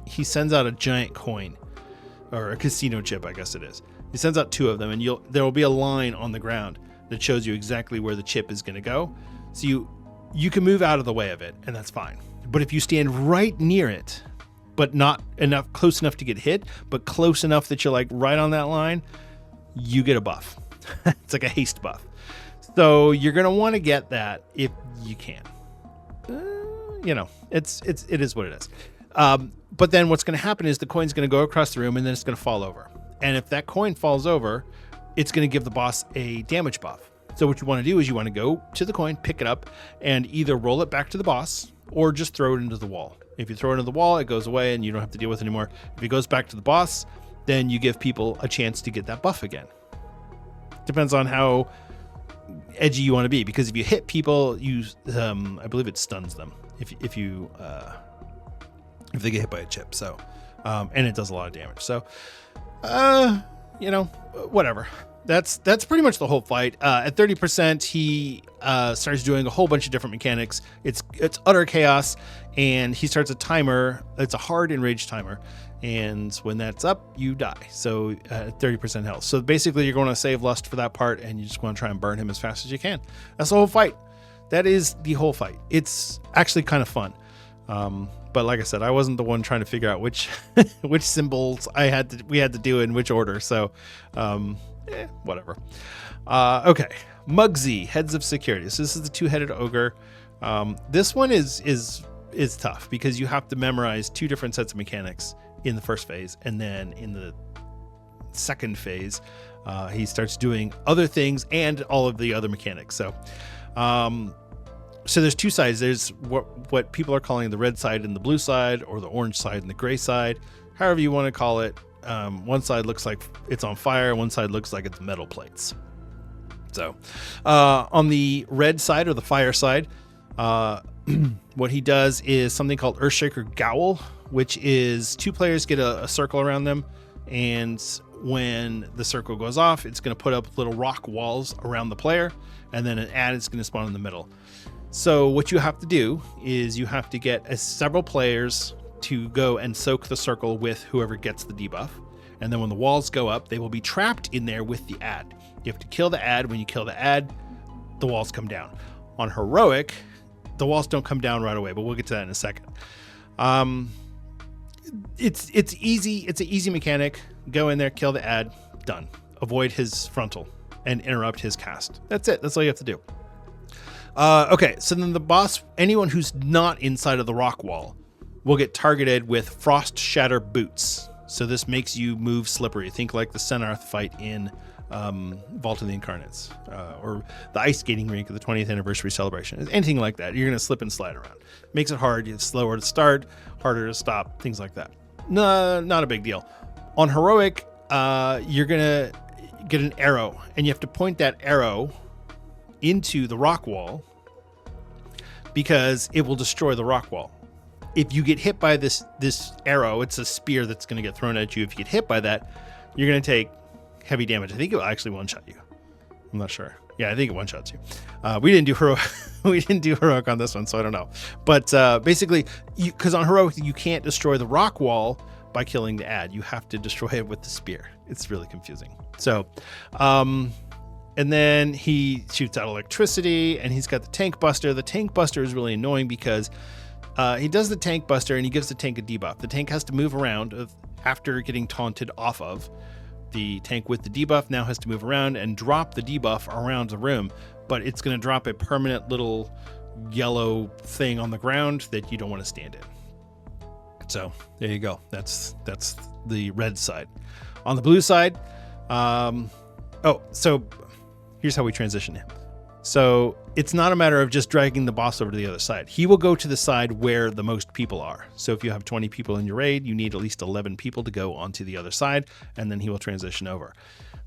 he sends out a giant coin, or a casino chip, I guess it is. He sends out 2 of them, and there will be a line on the ground that shows you exactly where the chip is going to go. So you can move out of the way of it, and that's fine. But if you stand right near it, but not close enough to get hit, but close enough that you're like right on that line, you get a buff. It's like a haste buff. So you're going to want to get that if you can. It is what it is. But then what's going to happen is the coin's going to go across the room and then it's going to fall over. And if that coin falls over, it's going to give the boss a damage buff. So what you want to do is you want to go to the coin, pick it up, and either roll it back to the boss or just throw it into the wall. If you throw it into the wall, it goes away and you don't have to deal with it anymore. If it goes back to the boss, then you give people a chance to get that buff again. Depends on how edgy you want to be, because if you hit people, I believe it stuns them if they get hit by a chip. So, and it does a lot of damage. So, whatever. That's pretty much the whole fight. At 30%, he starts doing a whole bunch of different mechanics. It's utter chaos, and he starts a timer. It's a hard enraged timer, and when that's up, you die. So at 30% health. So basically, you're going to save lust for that part, and you just want to try and burn him as fast as you can. That's the whole fight. That is the whole fight. It's actually kind of fun. But like I said, I wasn't the one trying to figure out which symbols we had to do in which order. So, whatever. Okay. Mugsy, Heads of Security. So this is the 2-headed ogre. This one is tough because you have to memorize 2 different sets of mechanics in the first phase, and then in the second phase, he starts doing other things and all of the other mechanics. So there's 2 sides. There's what people are calling the red side and the blue side, or the orange side and the gray side, however you want to call it. One side looks like it's on fire. One side looks like it's metal plates. So on the red side, or the fire side, what he does is something called Earthshaker Gowl, which is 2 players get a circle around them, and when the circle goes off, it's going to put up little rock walls around the player, and then an ad is going to spawn in the middle. So what you have to do is you have to get several players to go and soak the circle with whoever gets the debuff. And then when the walls go up, they will be trapped in there with the ad. You have to kill the ad. When you kill the ad, the walls come down. On Heroic, the walls don't come down right away, but we'll get to that in a second. It's easy. It's an easy mechanic. Go in there, kill the ad, done. Avoid his frontal and interrupt his cast. That's it. That's all you have to do. Okay, so then the boss, anyone who's not inside of the rock wall, will get targeted with Frost Shatter Boots. So this makes you move slippery. Think like the Senarth fight in Vault of the Incarnates, or the ice skating rink of the 20th anniversary celebration. Anything like that. You're going to slip and slide around. Makes it hard. It's slower to start, harder to stop, things like that. No, not a big deal. On Heroic, you're going to get an arrow, and you have to point that arrow into the rock wall because it will destroy the rock wall. If you get hit by this arrow, it's a spear that's going to get thrown at you. If you get hit by that, you're going to take heavy damage. I think it will actually one-shot you. I'm not sure. Yeah, I think it one-shots you. We didn't do heroic. We didn't do heroic on this one, so I don't know. But basically, because on Heroic, you can't destroy the rock wall, by killing the ad. You have to destroy it with the spear. It's really confusing. So, and then he shoots out electricity, and he's got the tank buster. The tank buster is really annoying because he does the tank buster and he gives the tank a debuff. The tank has to move around after getting taunted off of. The tank with the debuff now has to move around and drop the debuff around the room, but it's going to drop a permanent little yellow thing on the ground that you don't want to stand in. So there you go. That's the red side. On the blue side, so here's how we transition him. So it's not a matter of just dragging the boss over to the other side. He will go to the side where the most people are. So if you have 20 people in your raid, you need at least 11 people to go onto the other side, and then he will transition over.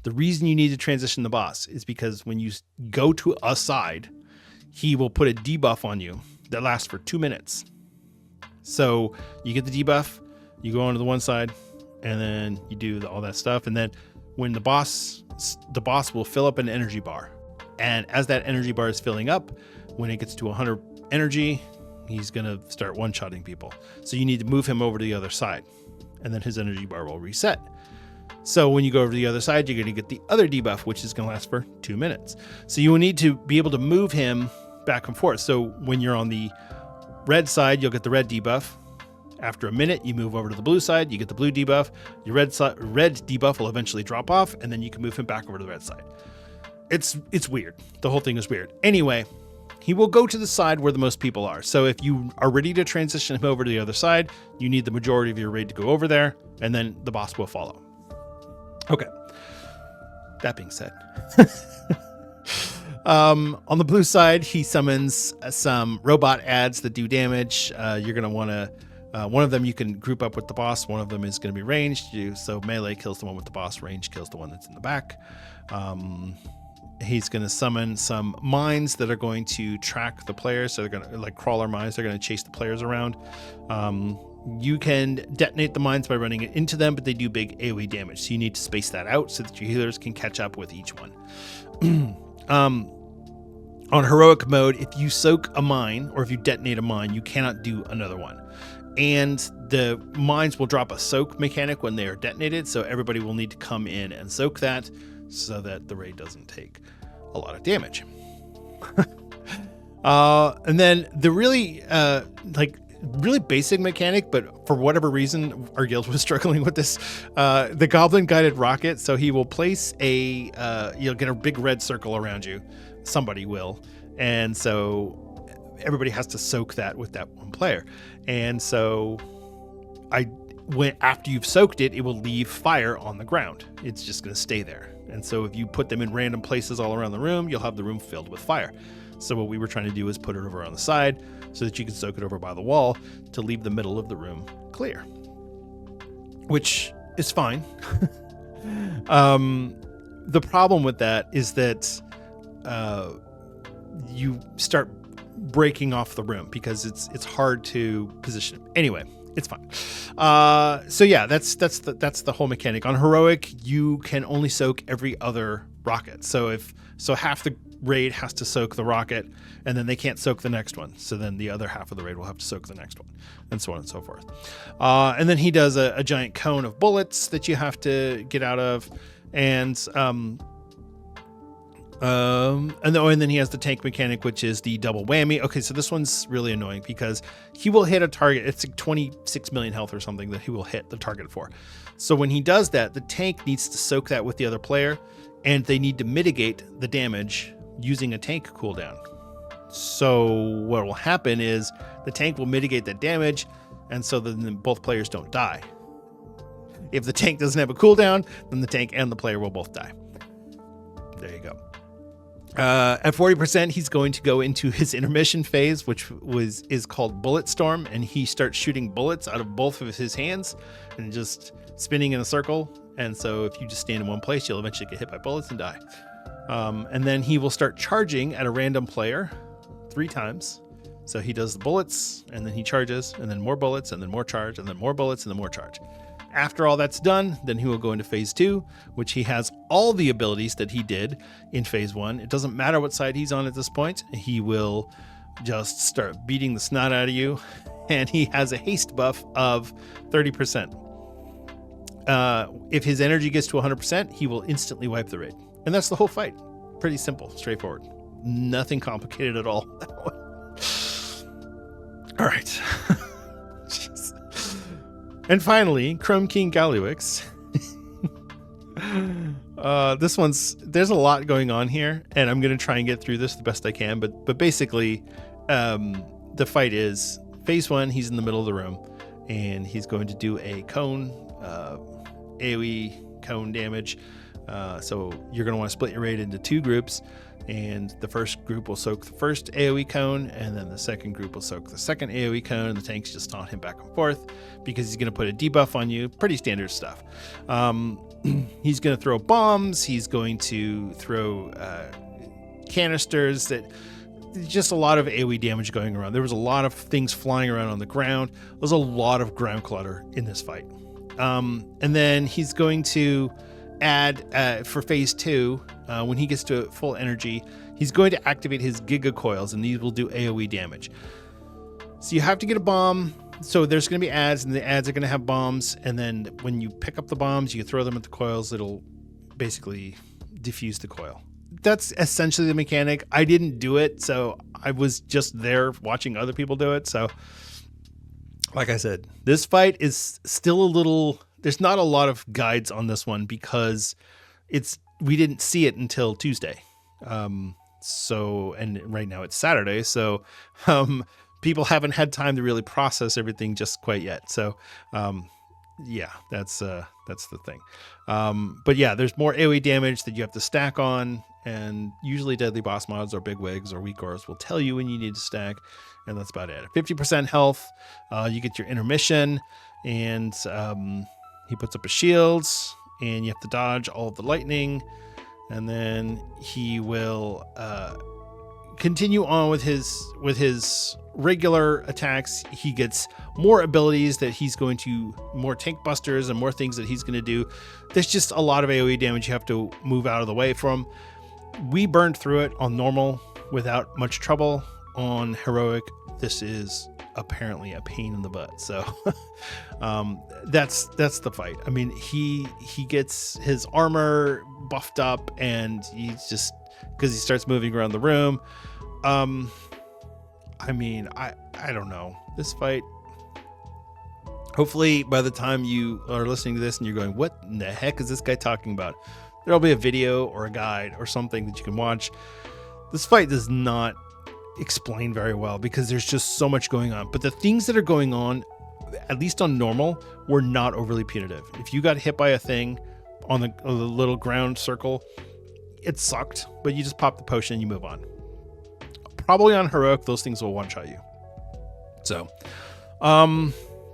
The reason you need to transition the boss is because when you go to a side, he will put a debuff on you that lasts for 2 minutes. So you get the debuff, you go onto the one side, and then you do all that stuff. And then when the boss will fill up an energy bar. And as that energy bar is filling up, when it gets to 100 energy, he's going to start one-shotting people. So you need to move him over to the other side, and then his energy bar will reset. So when you go over to the other side, you're going to get the other debuff, which is going to last for 2 minutes. So you will need to be able to move him back and forth. So when you're on the red side, you'll get the red debuff. After a minute, you move over to the blue side, you get the blue debuff. Your red debuff will eventually drop off, and then you can move him back over to the red side. It's weird. The whole thing is weird. Anyway, he will go to the side where the most people are. So if you are ready to transition him over to the other side, you need the majority of your raid to go over there, and then the boss will follow. Okay. That being said, on the blue side, he summons some robot ads that do damage. You're going to want to, one of them you can group up with the boss. One of them is going to be ranged. So melee kills the one with the boss. Range kills the one that's in the back. He's going to summon some mines that are going to track the players. So they're going to, like crawler mines, they're going to chase the players around. You can detonate the mines by running it into them, but they do big AoE damage. So you need to space that out so that your healers can catch up with each one. On heroic mode, if you soak a mine or if you detonate a mine, you cannot do another one. And the mines will drop a soak mechanic when they are detonated. So everybody will need to come in and soak that so that the raid doesn't take a lot of damage. And then the really basic mechanic, but for whatever reason, our guild was struggling with this, the goblin guided rocket. So he will place you'll get a big red circle around you. Somebody will. And so everybody has to soak that with that one player. And so after you've soaked it, it will leave fire on the ground. It's just going to stay there. And so if you put them in random places all around the room, you'll have the room filled with fire. So what we were trying to do is put it over on the side so that you can soak it over by the wall to leave the middle of the room clear, which is fine. The problem with that is that you start breaking off the room because it's hard to position. Anyway, it's fine. So yeah, that's the whole mechanic. On heroic, you can only soak every other rocket. So half the raid has to soak the rocket, and then they can't soak the next one. So then the other half of the raid will have to soak the next one, and so on and so forth. And then he does a giant cone of bullets that you have to get out of, and then he has the tank mechanic, which is the double whammy. Okay, so this one's really annoying because he will hit a target. It's like 26 million health or something that he will hit the target for. So when he does that, the tank needs to soak that with the other player, and they need to mitigate the damage using a tank cooldown. So what will happen is the tank will mitigate that damage, and so then both players don't die. If the tank doesn't have a cooldown, then the tank and the player will both die. There you go. At 40%, he's going to go into his intermission phase, which is called Bullet Storm, and he starts shooting bullets out of both of his hands and just spinning in a circle. And so if you just stand in one place, you'll eventually get hit by bullets and die. And then he will start charging at a random player 3 times. So he does the bullets, and then he charges, and then more bullets, and then more charge, and then more bullets, and then more charge. After all that's done, then he will go into phase 2, which he has all the abilities that he did in phase 1. It doesn't matter what side he's on at this point. He will just start beating the snot out of you, and he has a haste buff of 30%. if his energy gets to 100%, he will instantly wipe the raid. And that's the whole fight. Pretty simple, straightforward. Nothing complicated at all. All right. Jeez. And finally, Chrome King Gallywix. There's a lot going on here, and I'm going to try and get through this the best I can. But basically, the fight is phase 1. He's in the middle of the room, and he's going to do a cone, AoE cone damage. So you're going to want to split your raid into 2 groups, and the first group will soak the first AoE cone, and then the second group will soak the second AoE cone, and the tanks just taunt him back and forth because he's going to put a debuff on you. Pretty standard stuff. He's going to throw bombs. He's going to throw canisters. Just a lot of AoE damage going around. There was a lot of things flying around on the ground. There's a lot of ground clutter in this fight. And then he's going to add for phase 2, when he gets to full energy, he's going to activate his Giga Coils, and these will do AoE damage. So you have to get a bomb. So there's going to be ads, and the ads are going to have bombs. And then when you pick up the bombs, you throw them at the coils. It'll basically diffuse the coil. That's essentially the mechanic. I didn't do it, so I was just there watching other people do it. So like I said, this fight is still a little... There's not a lot of guides on this one because we didn't see it until Tuesday. And right now it's Saturday. So people haven't had time to really process everything just quite yet. So yeah, that's the thing. But yeah, there's more AoE damage that you have to stack on, and usually deadly boss mods or big wigs or weak auras will tell you when you need to stack, and that's about it. 50% health, you get your intermission, and he puts up a shield, and you have to dodge all of the lightning, and then he will continue on with his regular attacks. He gets more abilities that he's going to, more tank busters and more things that he's going to do. There's just a lot of AoE damage you have to move out of the way from. We burned through it on normal without much trouble. On heroic, this is apparently a pain in the butt. So that's the fight. I mean, he gets his armor buffed up, and he's just, because he starts moving around the room. I mean, I don't know. This fight, hopefully by the time you are listening to this and you're going, what in the heck is this guy talking about? There'll be a video or a guide or something that you can watch. This fight does not explain very well because there's just so much going on. But the things that are going on, at least on normal, were not overly punitive. If you got hit by a thing on the little ground circle, it sucked, but you just pop the potion and you move on. Probably on heroic, those things will one-shot you. So,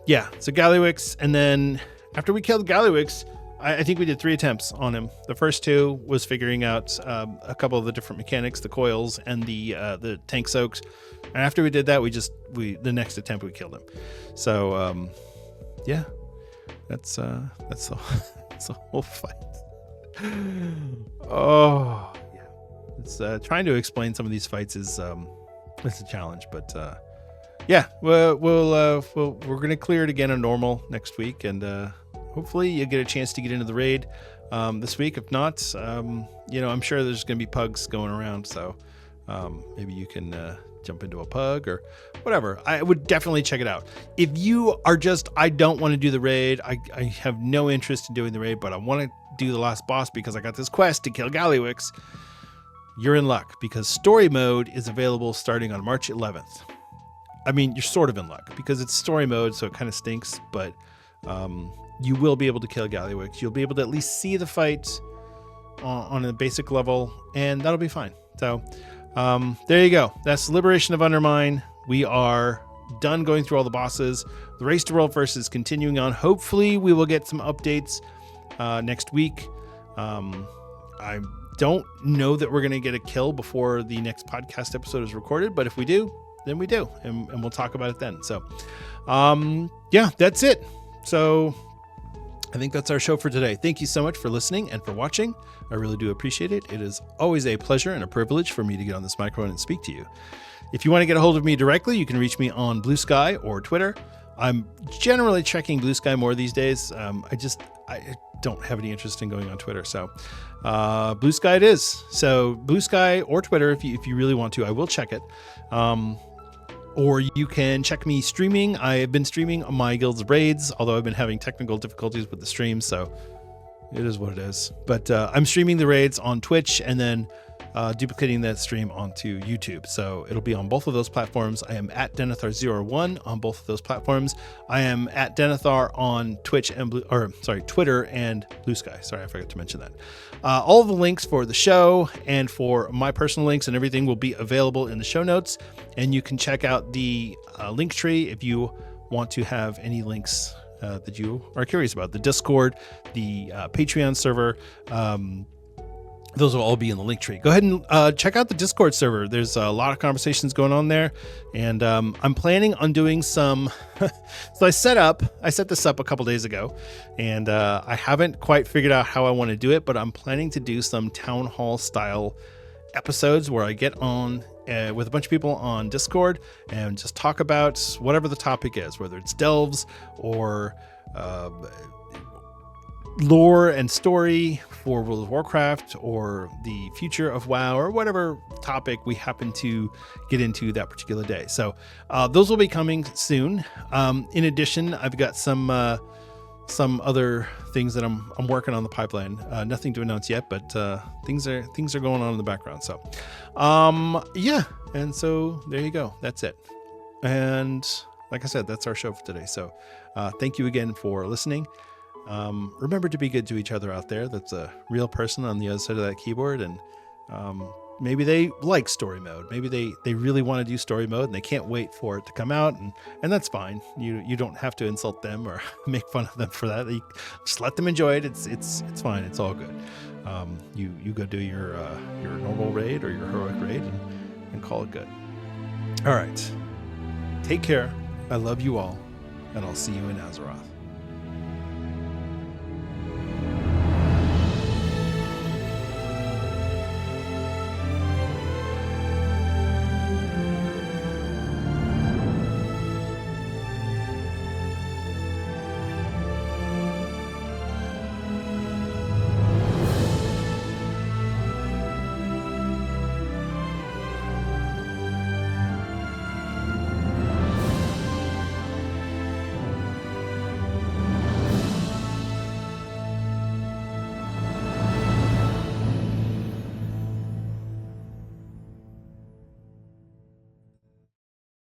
yeah, so Gallywix, and then after we killed Gallywix, I think we did 3 attempts on him. The first 2 was figuring out a couple of the different mechanics, the coils and the tank soaks. And after we did that, the next attempt we killed him. So yeah, that's the whole fight. Oh yeah, it's trying to explain some of these fights is it's a challenge, but yeah, we're gonna clear it again on normal next week, and hopefully you get a chance to get into the raid this week. If not, I'm sure there's going to be pugs going around, so maybe you can jump into a pug or whatever. I would definitely check it out. If you are just, I don't want to do the raid, I have no interest in doing the raid, but I want to do the last boss because I got this quest to kill Gallywix, you're in luck because story mode is available starting on March 11th. I mean, you're sort of in luck because it's story mode, so it kind of stinks, but you will be able to kill Gallywix. You'll be able to at least see the fight on a basic level, and that'll be fine. So there you go. That's Liberation of Undermine. We are done going through all the bosses. The race to World First is continuing on. Hopefully we will get some updates next week. I don't know that we're going to get a kill before the next podcast episode is recorded, but if we do, then we do, and we'll talk about it then. So yeah, that's it. So I think that's our show for today. Thank you so much for listening and for watching. I really do appreciate it. It is always a pleasure and a privilege for me to get on this microphone and speak to you. If you want to get a hold of me directly, you can reach me on Blue Sky or Twitter. I'm generally checking Blue Sky more these days. I don't have any interest in going on Twitter. So Blue Sky it is. So Blue Sky or Twitter, if you really want to, I will check it. Or you can check me streaming. I have been streaming my guild's raids, although I've been having technical difficulties with the stream, so it is what it is. But I'm streaming the raids on Twitch and then duplicating that stream onto YouTube. So it'll be on both of those platforms. I am at Denethar01 on both of those platforms. I am at Denethar on Twitch and Twitter and Blue Sky. Sorry, I forgot to mention that. All of the links for the show and for my personal links and everything will be available in the show notes. And you can check out the link tree if you want to have any links that you are curious about. The Discord, the Patreon server, those will all be in the link tree. Go ahead and check out the Discord server. There's a lot of conversations going on there. And I'm planning on doing some... So I set this up a couple days ago. And I haven't quite figured out how I want to do it. But I'm planning to do some town hall style episodes where I get on with a bunch of people on Discord and just talk about whatever the topic is. Whether it's delves or... lore and story for World of Warcraft or the future of WoW or whatever topic we happen to get into that particular day. So those will be coming soon. In addition, I've got some other things that I'm working on the pipeline. Nothing to announce yet, but things are going on in the background. So yeah, and so there you go. That's it. And like I said, that's our show for today. So thank you again for listening. Remember to be good to each other out there. That's a real person on the other side of that keyboard, and maybe they like story mode. Maybe they really want to do story mode and they can't wait for it to come out, and that's fine. You don't have to insult them or make fun of them for that. You just let them enjoy it. It's fine. It's all good. You go do your normal raid or your heroic raid and call it good. All right. Take care. I love you all, and I'll see you in Azeroth.